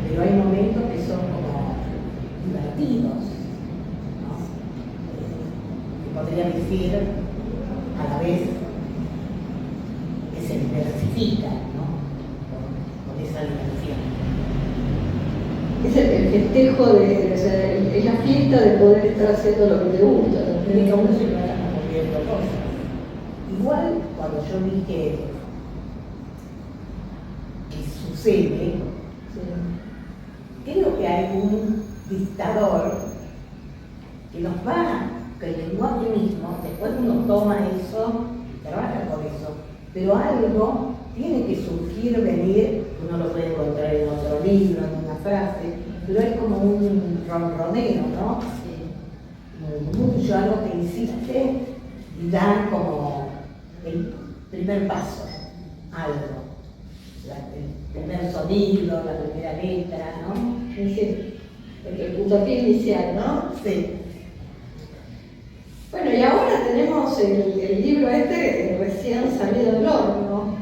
[SPEAKER 2] pero hay momentos que son como divertidos, ¿no? Que podría decir a la vez que se diversifican, ¿no? Con esa diversión.
[SPEAKER 1] Es el festejo o sea, es la fiesta de poder estar haciendo lo que te gusta.
[SPEAKER 2] De que a uno se le vayan ocurriendo cosas. Igual cuando yo dije que sucede, creo que hay un dictador que nos va creyendo a sí mismo, después uno toma eso y trabaja con eso, pero algo tiene que surgir, venir, uno lo puede encontrar en otro libro, en una frase, pero es como un ronroneo, ¿no? Mucho, algo que insiste y da como primer paso, algo. El primer sonido, la primera letra, ¿no?
[SPEAKER 1] Es decir, el puntapié inicial, ¿no?
[SPEAKER 2] Sí.
[SPEAKER 1] Bueno, y ahora tenemos el libro recién salido del horno.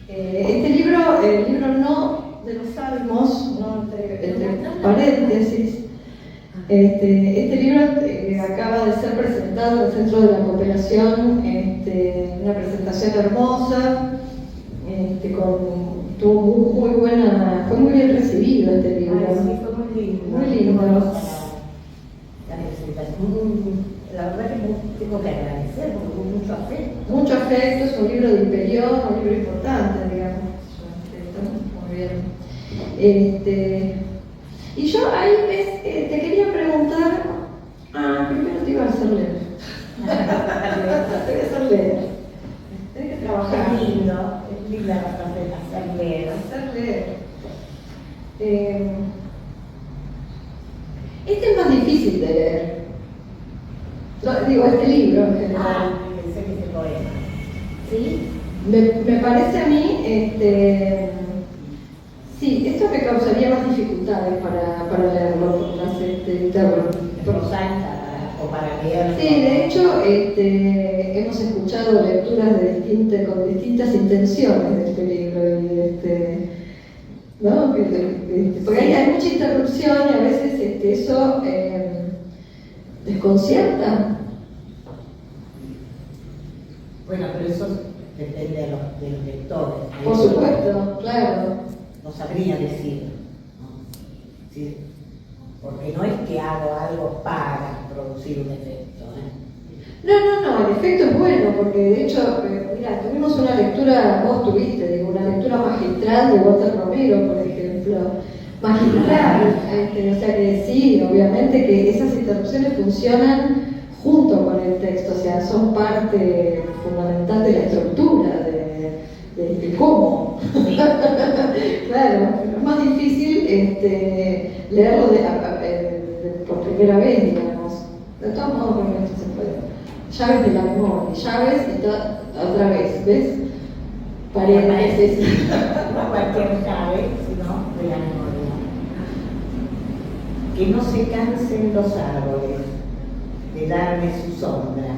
[SPEAKER 1] Este libro, el libro no de los Salmos, ¿no? entre paréntesis. Este libro acaba de ser presentado en el Centro de la Cooperación, una presentación hermosa, tuvo muy buena, fue muy bien recibido este libro.
[SPEAKER 2] Ay, sí, fue muy lindo.
[SPEAKER 1] Muy lindo.
[SPEAKER 2] La presentación. La verdad que tengo que agradecer porque hubo mucho afecto.
[SPEAKER 1] Mucho afecto, es un libro de Imperión, un libro importante, digamos. Muy bien. Y yo ahí te quería preguntar, primero te iba a hacer leer. Te voy a hacer leer. Tienes que trabajar.
[SPEAKER 2] Es lindo, es linda la frase de hacer leer.
[SPEAKER 1] Hacer leer. Este es más difícil de leer. Digo, este libro en general.
[SPEAKER 2] Pensé que ese poema. ¿Sí?
[SPEAKER 1] Me parece a mí, sí, esto me causaría más dificultades para leerlo por las
[SPEAKER 2] Por alta o para leer.
[SPEAKER 1] Sí, de hecho, hemos escuchado lecturas con distintas intenciones de este libro y ¿no? Porque hay mucha interrupción y a veces eso desconcierta.
[SPEAKER 2] Bueno, pero eso depende de los lectores.
[SPEAKER 1] Por supuesto, claro.
[SPEAKER 2] No sabría decir, ¿no? Sí, porque no es que hago algo para producir un efecto,
[SPEAKER 1] No, el efecto es bueno, porque de hecho, mira, tuvimos una lectura, vos tuviste, digo, una lectura magistral de Walter Romero, por ejemplo, magistral, o sea que sí, obviamente que esas interrupciones funcionan junto con el texto, o sea, son parte fundamental de la estructura, de cómo.
[SPEAKER 2] Sí.
[SPEAKER 1] Claro, pero es más difícil leerlo por primera vez, digamos. De todos modos, bueno, esto se puede. Llaves de la memoria, llaves y otra vez, ¿ves? Paréntesis.
[SPEAKER 2] No cualquier llave, sino de la memoria. Que no se cansen los árboles de darme su sombra,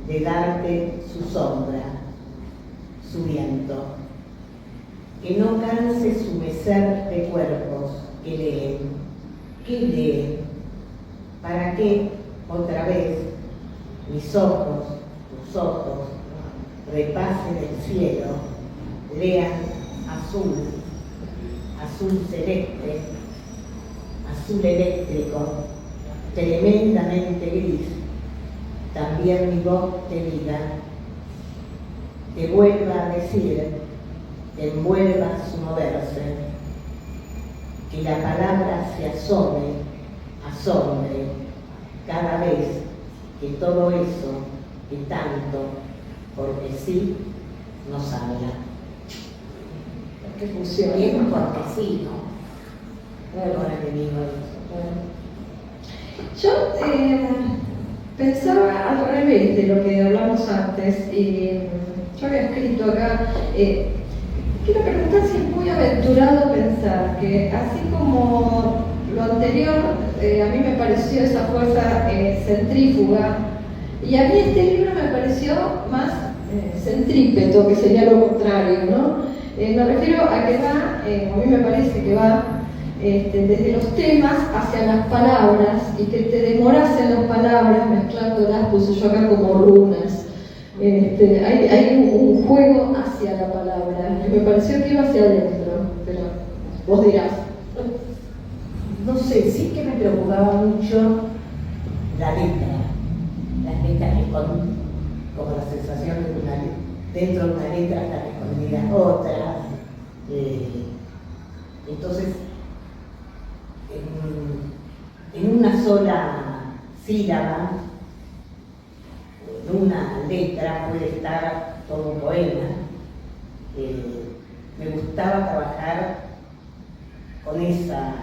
[SPEAKER 2] de darte su sombra, su viento. Que no canse su mecer de cuerpos que leen. ¿Qué leen? ¿Para qué otra vez mis ojos, tus ojos, repasen el cielo, lean azul, azul celeste, azul eléctrico, tremendamente gris? También mi voz te diga, te vuelva a decir, te envuelva su moverse, que la palabra se asombre cada vez que todo eso que tanto, porque sí, nos habla.
[SPEAKER 1] Que funciona.
[SPEAKER 2] Y es un porque sí, ¿no? Ahora que digo eso.
[SPEAKER 1] Yo pensaba al revés de lo que hablamos antes, y yo había escrito acá, quiero preguntar si es muy aventurado pensar que así como lo anterior, a mí me pareció esa fuerza centrífuga, y a mí este libro me pareció más centrípeto, que sería lo contrario, ¿no? Me refiero a que va, a mí me parece que va desde los temas hacia las palabras, y que te demoras en las palabras mezclándolas, puse yo acá como runas. Hay un juego hacia la palabra, que me pareció que iba hacia adentro, pero vos dirás.
[SPEAKER 2] No sé, sí que me preocupaba mucho la letra. Las letras como la sensación de que dentro de una letra están escondidas otras. Entonces, en una sola sílaba, en una letra puede estar todo un poema. Me gustaba trabajar con esa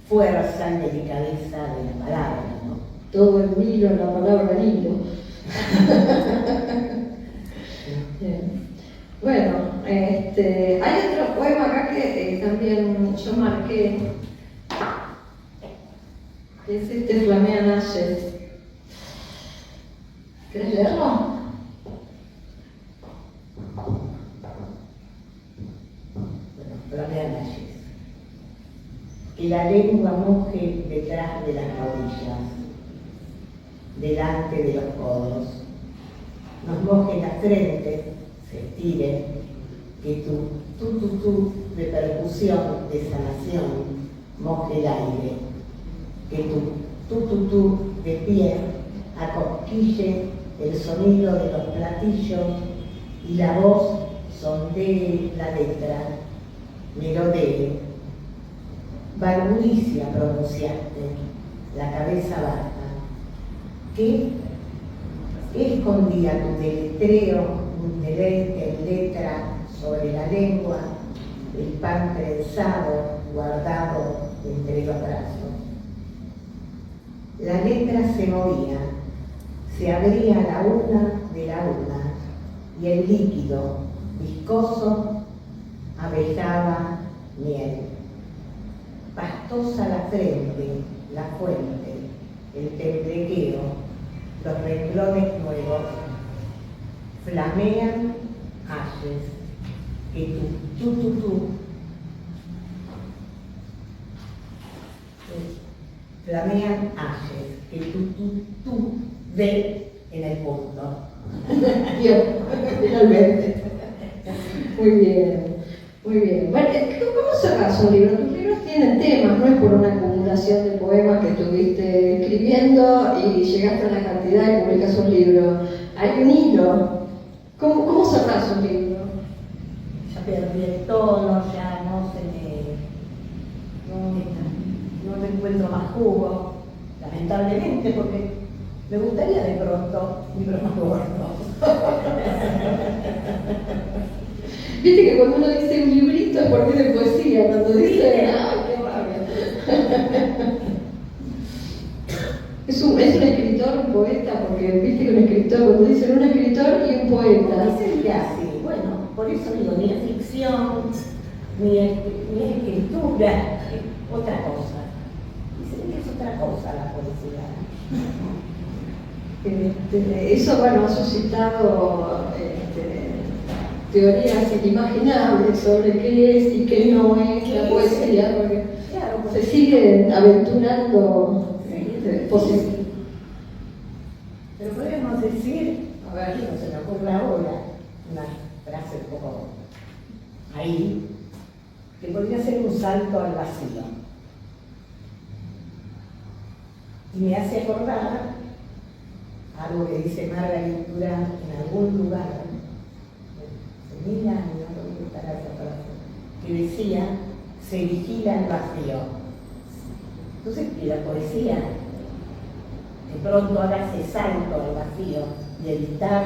[SPEAKER 2] fuerza y delicadeza de la palabra, ¿no?
[SPEAKER 1] Todo el hilo en la palabra hilo. Bien. Bueno, hay otro poema acá que también yo marqué, que es este Flamean Ashes. ¿Querés leerlo?
[SPEAKER 2] Bueno, Flamean Ashes. Que la lengua moje detrás de las rodillas, delante de los codos. Nos moje la frente, se estire, que tu de percusión, de sanación, moje el aire. Que tu de pie, acosquille el sonido de los platillos y la voz sondee la letra, melodee. Barbulicia pronunciaste, la cabeza baja. ¿Qué escondía tu deletreo, un deleite en letra sobre la lengua, el pan prensado guardado entre los brazos? La letra se movía, se abría la una de la una, y el líquido viscoso abejaba miel. Pastosa la frente, la fuente, el temblequeo, los renglones nuevos, flamean ayes, que tú, flamean ayes, que tú, de en el mundo.
[SPEAKER 1] Bien, finalmente. Muy bien, muy bien. Bueno, ¿cómo cerrás un libro? Tus libros tienen temas, no es por una acumulación de poemas que estuviste escribiendo y llegaste a la cantidad y publicas un libro. Hay un hilo. ¿Cómo cerrás un libro?
[SPEAKER 2] Ya perdí el tono, ya no me encuentro más jugo, lamentablemente, porque me gustaría de pronto libros más gordos.
[SPEAKER 1] Viste que cuando uno dice un librito es porque es de poesía, cuando dice, ¡ay, qué rabia! Es un escritor, un poeta, porque viste que un escritor, cuando dicen un escritor y un poeta.
[SPEAKER 2] Dicen que así, bueno, por eso digo, ni es ficción, ni es escritura, es otra cosa. Dicen que es otra cosa la poesía.
[SPEAKER 1] Eso, bueno, ha suscitado teorías inimaginables sobre qué es y qué no es la poesía, porque
[SPEAKER 2] Claro,
[SPEAKER 1] se siguen aventurando posibles.
[SPEAKER 2] Pero podemos decir, a ver, no se me ocurre ahora, una frase un poco ahí, que podría ser un salto al vacío. Y me hace acordar algo que dice Margaret Durán en algún lugar, hace 1000 años, no estará esa frase, que decía, se vigila el vacío. Entonces, que la poesía de pronto haga ese salto al vacío y evitar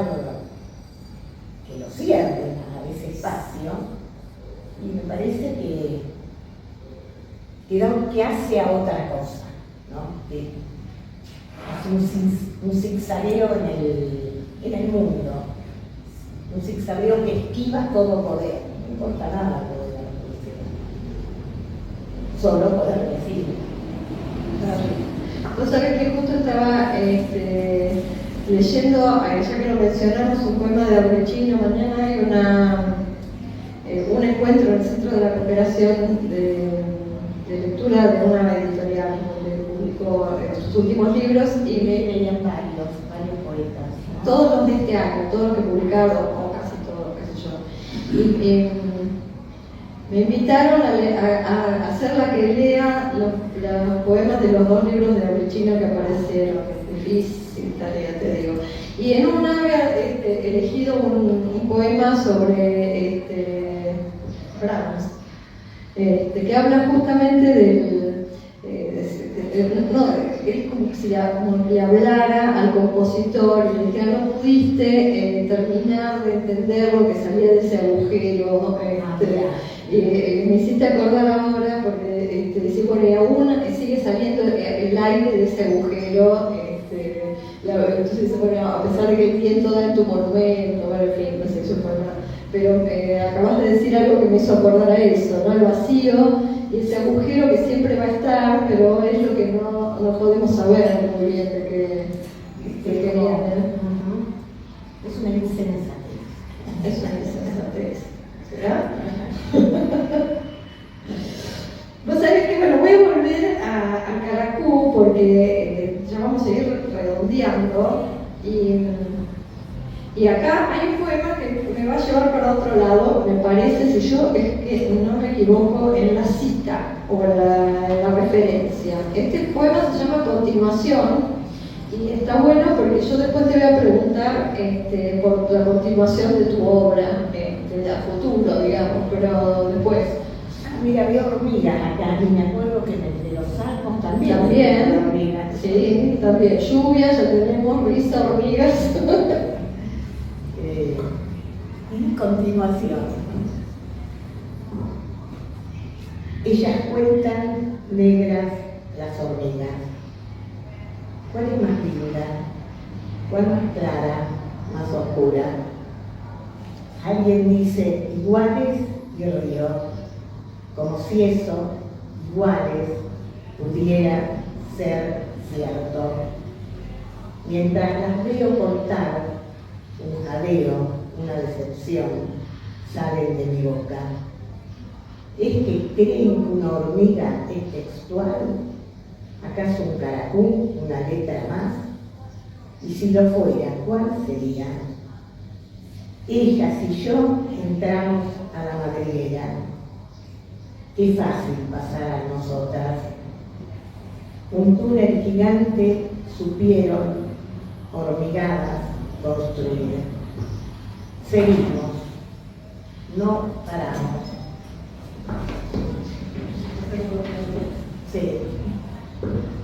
[SPEAKER 2] que lo cierren a ese espacio, y me parece que hace a otra cosa, ¿no? Que hace un zigzagueo en el mundo, un zigzagueo que esquiva todo poder, no importa nada el poder de la poesía, solo poder decir.
[SPEAKER 1] Vos sabés que justo estaba leyendo, ya que lo mencionamos, un poema de Aurechino. Mañana hay un encuentro en el Centro de la Cooperación de lectura de una editorial donde publicó sus últimos libros y
[SPEAKER 2] Venían varios poetas, ¿no?
[SPEAKER 1] todos los de este año, todos los que publicaron, o casi todos, qué sé yo. Y me invitaron a hacer la que lea los poemas de los 2 libros de Aurechino que aparecieron. Difícil tarea, te digo. Y en una había elegido un poema sobre Brahms, que habla justamente es como si le hablara al compositor y le dijera, no pudiste terminar de entender lo que salía de ese agujero. Me hiciste acordar ahora porque decir, bueno, y aún sigue saliendo el aire de ese agujero, Entonces dice, bueno, a pesar de que el viento da en tu monumento, bueno, en fin, no sé, eso fue nada. Pero acabas de decir algo que me hizo acordar a eso, ¿no? El vacío y ese agujero que siempre va a estar, pero es lo que no podemos saber muy bien de qué viene.
[SPEAKER 2] Ujú. Es una insensatez.
[SPEAKER 1] Es una insensatez. ¿Será? Vos sabés que, bueno, voy a volver a Caracú porque ya vamos a ir redondeando y acá hay un poema que me va a llevar para otro lado, me parece, si yo es que no me equivoco en la cita o en la referencia. Este poema se llama Continuación y está bueno porque yo después te voy a preguntar por la continuación de tu obra, a futuro, digamos, pero después.
[SPEAKER 2] Mira, había hormigas acá, y me acuerdo que de los salmos también.
[SPEAKER 1] También,
[SPEAKER 2] Hormigas.
[SPEAKER 1] sí, también. Lluvia, ya tenemos, brisa, hormigas.
[SPEAKER 2] En continuación, ellas cuentan negras las hormigas. ¿Cuál es más linda? ¿Cuál más clara? Más oscura. Alguien dice iguales y río, como si eso, iguales, pudiera ser cierto. Mientras las veo contar, un jadeo, una decepción, salen de mi boca. ¿Es que creen que una hormiga es textual? ¿Acaso un caracú, una letra más? Y si lo fuera, ¿cuál sería? Ellas y yo entramos a la madriguera. Qué fácil pasar a nosotras. Un túnel gigante supieron, hormigadas, construir. Seguimos, no paramos. Sí,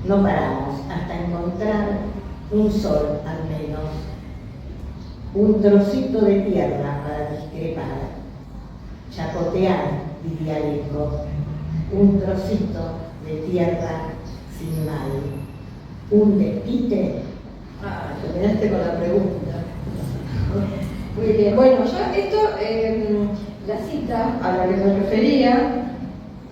[SPEAKER 2] no paramos hasta encontrar un sol al menos, un trocito de tierra para discrepar, chapotear, diría Leco, un trocito de tierra sin mal, un desquite.
[SPEAKER 1] Terminaste con la pregunta. Muy bien, bueno, yo esto, la cita a la que me refería,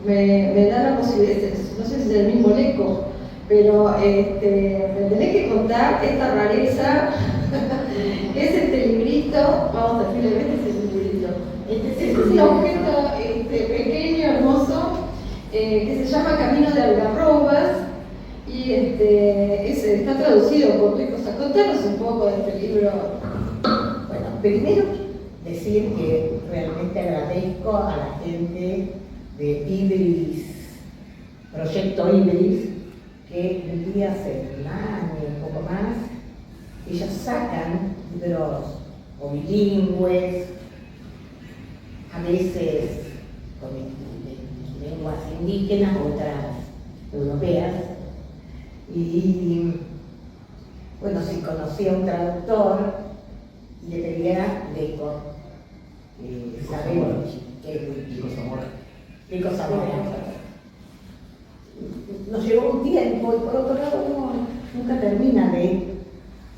[SPEAKER 1] me da la posibilidad, no sé si es el mismo Leco, pero me tenés que contar esta rareza, es este librito, vamos a decirle, este es el librito, este es un objeto pequeño, hermoso, que se llama Camino de Algarrobas, y está traducido por tu cosa. Contanos un poco de este libro.
[SPEAKER 2] Bueno, primero decir que realmente agradezco a la gente de Ibris, Proyecto Ibris, que el día hace un año, un poco más, ellos sacan libros o bilingües, a veces con lenguas indígenas, otras europeas. Y bueno, si conocía a un traductor, le pedía Leco, sabemos que es Leco Zamora. Leco Zamora. Nos llevó un tiempo y por otro lado uno nunca termina de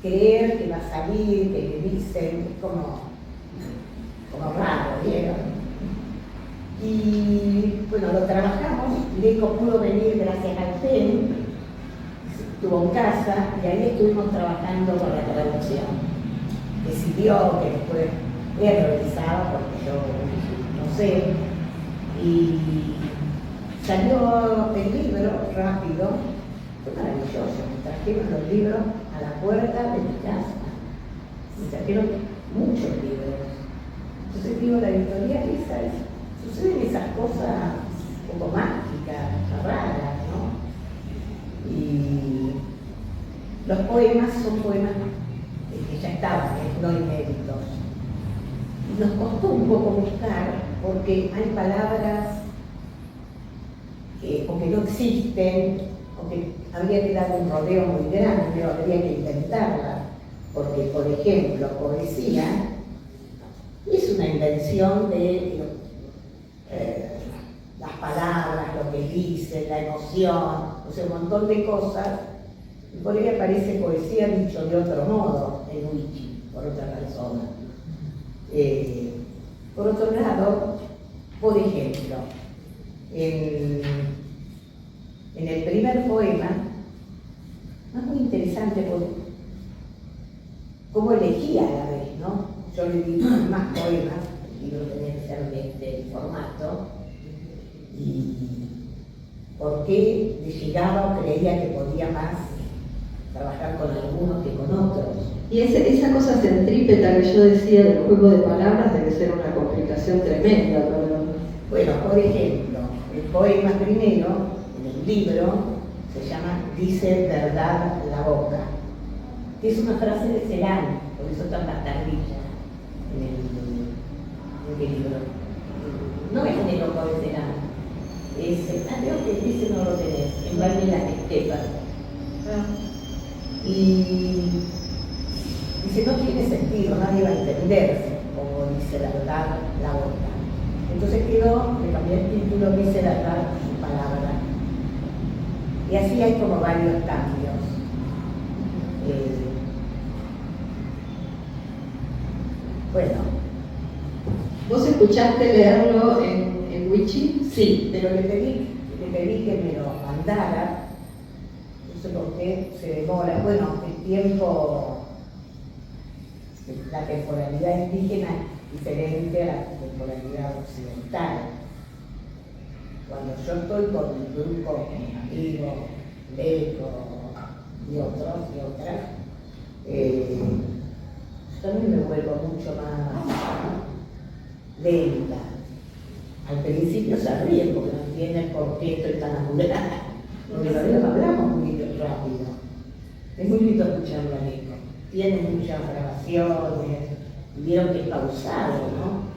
[SPEAKER 2] creer que va a salir, que le dicen, es como raro, ¿vieron? Y bueno, lo trabajamos, Leco pudo venir gracias al PEN, estuvo en casa y ahí estuvimos trabajando con la traducción. Decidió que después él realizaba, porque yo no sé, y salió el libro rápido, fue maravilloso, me trajeron los libros a la puerta de mi casa, me trajeron muchos libros. Entonces digo, la editorial esa, suceden esas cosas un poco mágicas, raras, ¿no? Y los poemas son poemas que ya estaban, no inéditos. Y nos costó un poco buscar, porque hay palabras que o que no existen, o que habría que dar un rodeo muy grande, o habría que inventarlas, porque, por ejemplo, poesía es una invención de las palabras, lo que dice, la emoción, o sea, un montón de cosas Y por ahí aparece poesía dicho de otro modo en Wichi, por otra persona. Por otro lado, por ejemplo, en el primer poema, es muy interesante por cómo elegía a la vez, ¿no? Yo le di más poemas, el libro tenía que ser de este formato, y por qué llegaba o creía que podía más trabajar con algunos que con otros.
[SPEAKER 1] Y esa cosa centrípeta que yo decía del juego de palabras debe ser una complicación tremenda, ¿no?
[SPEAKER 2] Bueno, por ejemplo, el poema primero, en el libro, se llama Dice verdad la boca, que es una frase de Celan, por eso está en la tablilla en el libro. No es de loco de Celan, creo que dice no lo tenés, en Valle de las Estepas. Y dice, no tiene sentido, nadie va a entenderse, como dice la verdad la boca. Entonces le cambié el título, dice la verdad su palabra. Y así hay como varios cambios. Bueno.
[SPEAKER 1] ¿Vos escuchaste leerlo en Wichi?
[SPEAKER 2] Sí, pero le pedí que me lo mandara. No sé por qué se demora. Bueno, el tiempo, la temporalidad indígena es diferente a la temporalidad occidental. Cuando yo estoy con mi grupo, con mi amigo, Leco y otros y otras, yo también me vuelvo mucho más lenta. Al principio se ríen porque no entienden por qué estoy tan apurada. Porque nosotros hablamos muy rápido. Es muy lindo escucharlo a Leco. Tiene muchas grabaciones, y vieron que es pausado, ¿no?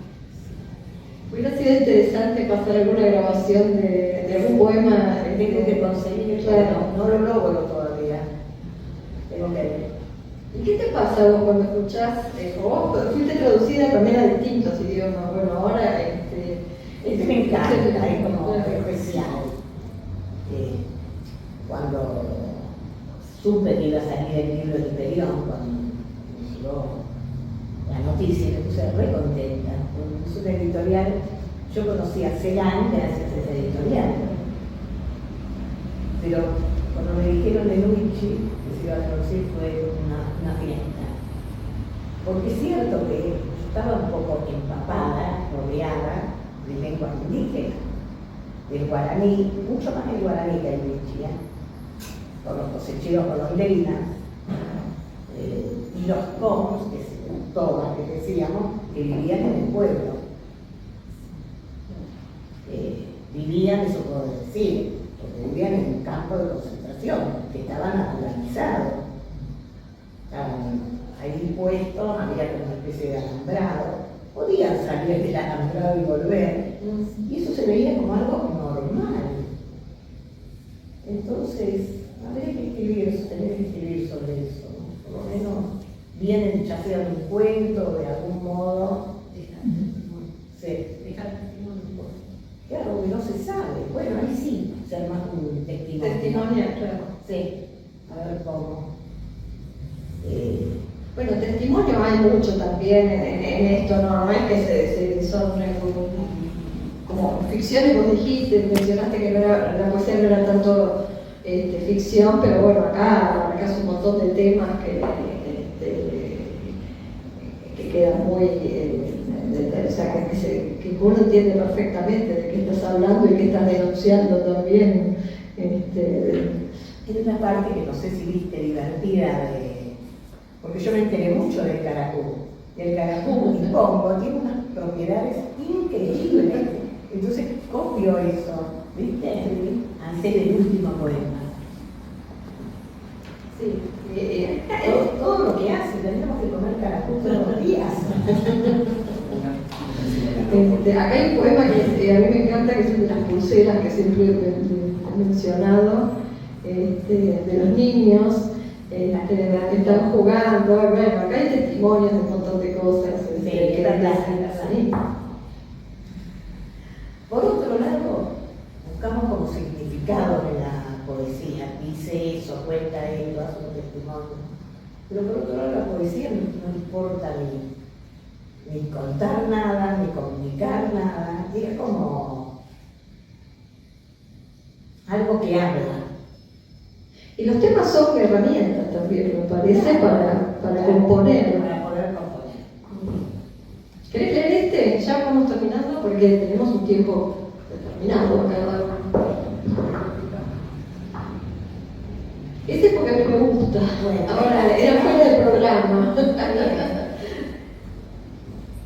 [SPEAKER 1] Hubiera sido interesante pasar alguna grabación de algún poema.
[SPEAKER 2] Tengo que conseguir,
[SPEAKER 1] claro.
[SPEAKER 2] no lo logro todavía. Tengo que ver.
[SPEAKER 1] ¿Y qué te pasa vos cuando escuchás? Vos fuiste traducida también a distintos idiomas. Bueno, ahora
[SPEAKER 2] Me encanta, es como especial. Cuando supe que iba a salir el libro de Hiperión, cuando me llegó la noticia, me puse re contenta. Es una editorial, yo conocí a Celan gracias a esa editorial. Pero cuando me dijeron de Luigi que se iba a traducir fue una fiesta. Porque es cierto que yo estaba un poco empapada, rodeada de lengua indígena, del guaraní, mucho más el guaraní que el Luigi, con los cosecheros colombianos, y los comos, que es todas que decíamos, que vivían en el pueblo. Vivían, eso puedo decir, porque vivían en un campo de concentración, que estaban naturalizados. Estaban ahí puestos, había como una especie de alambrado, podían salir del alambrado y volver, y eso se veía como algo normal. Entonces, habría que escribir, tener que escribir sobre eso, ¿no? Por lo menos vienen ya sea de un cuento, de algún modo. Dejar testimonio. Claro, que no se sabe. Bueno, ahí sí, ser más un testimonio.
[SPEAKER 1] Testimonia, claro.
[SPEAKER 2] Sí, a ver cómo.
[SPEAKER 1] Bueno, testimonio hay mucho también en esto, no es que son como ficciones, vos dijiste, mencionaste que la poesía no era tanto ficción, pero bueno, acá es un montón de temas que quedan muy, o sea, que uno entiende perfectamente de qué estás hablando y qué estás denunciando también.
[SPEAKER 2] Tiene una parte que no sé si viste divertida porque yo me enteré mucho del caracú. El caracú y pongo tiene unas propiedades increíbles. Entonces copio eso, ¿viste? Hacer el último poema. Sí, todo lo que hace, tenemos que comer caracú todos los días.
[SPEAKER 1] Acá hay un poema que a mí me encanta, que son de las pulseras que siempre he mencionado, de los niños que están jugando. Bueno, acá hay testimonios de un montón de cosas.
[SPEAKER 2] Sí, sí. Por otro lado, buscamos como significado en la poesía. poesía, dice eso, cuenta esto, hace un testimonio. Pero por otro lado, la poesía no importa ni contar nada, ni comunicar nada, es como algo que habla.
[SPEAKER 1] Y los temas son herramientas también, me parece, para componer.
[SPEAKER 2] Para poder componer.
[SPEAKER 1] ¿Querés leer este? Ya vamos terminando porque tenemos un tiempo determinado acá. Este porque a mí me gusta.
[SPEAKER 2] Bueno.
[SPEAKER 1] Ahora, era fuera del programa.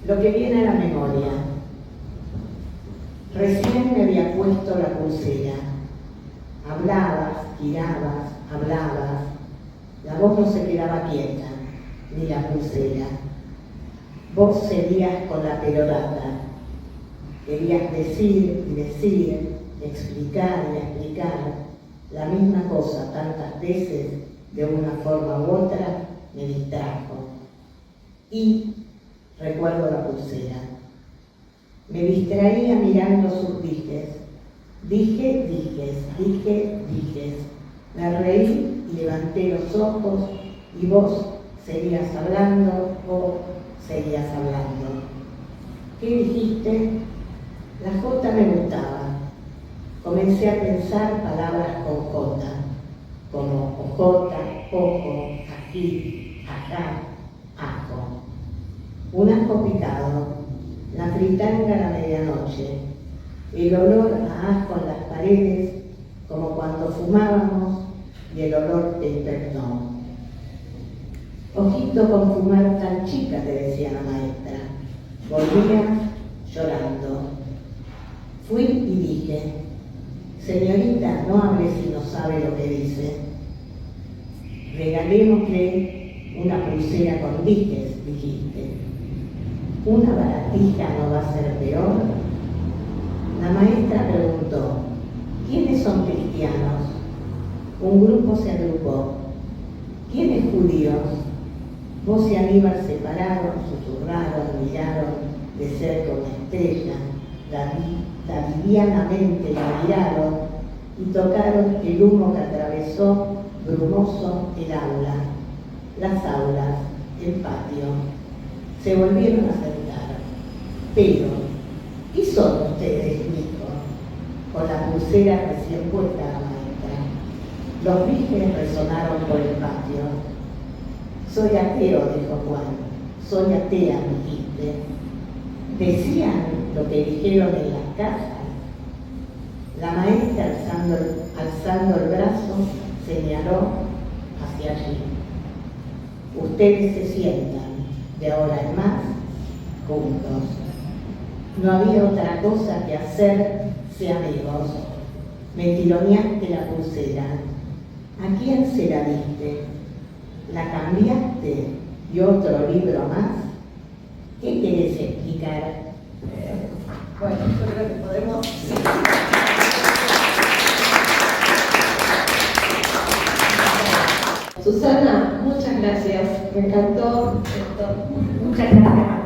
[SPEAKER 2] Lo que viene a la memoria. Recién me había puesto la pulsera. Hablabas, girabas, hablabas. La voz no se quedaba quieta, ni la pulsera. Vos seguías con la perorata. Querías decir y decir, explicar y explicar la misma cosa tantas veces, de una forma u otra, me distrajo. Y recuerdo la pulsera. Me distraía mirando sus dijes. Dije, dijes. Me reí y levanté los ojos y vos seguías hablando o seguías hablando. ¿Qué dijiste? La J me gustaba. Comencé a pensar palabras con J, como ojota, ojo, ají, ajá, ajo. Un ajo picado, la fritanga a la medianoche, el olor a ajo en las paredes, como cuando fumábamos, y el olor te impregnó. Ojito con fumar tan chica, te decía la maestra. Volvía llorando. Fui y dije, señorita, no hable si no sabe lo que dice. Regalémosle una pulsera con dijes, dijiste. ¿Una baratija no va a ser peor? La maestra preguntó, ¿quiénes son cristianos? Un grupo se agrupó. ¿Quiénes judíos? Vos y Aníbal separaron, susurraron, miraron de cerca una estrella, davidianamente la miraron y tocaron el humo que atravesó brumoso el aula, las aulas, el patio. Se volvieron a sentar. Pero, ¿qué son ustedes, hijo? Con la pulsera recién puesta a la maestra. Los dijes resonaron por el patio. Soy ateo, dijo Juan. Soy atea, dijiste. Decían lo que dijeron en las casas. La maestra, alzando el brazo, señaló hacia allí. Ustedes se sientan, de ahora en más, juntos. No había otra cosa que hacerse amigos. Me tironeaste la pulsera. ¿A quién se la diste? ¿La cambiaste y otro libro más? ¿Qué querés explicar?
[SPEAKER 1] Bueno, yo creo que podemos... Susana, muchas gracias. Me encantó esto.
[SPEAKER 2] Muchas gracias.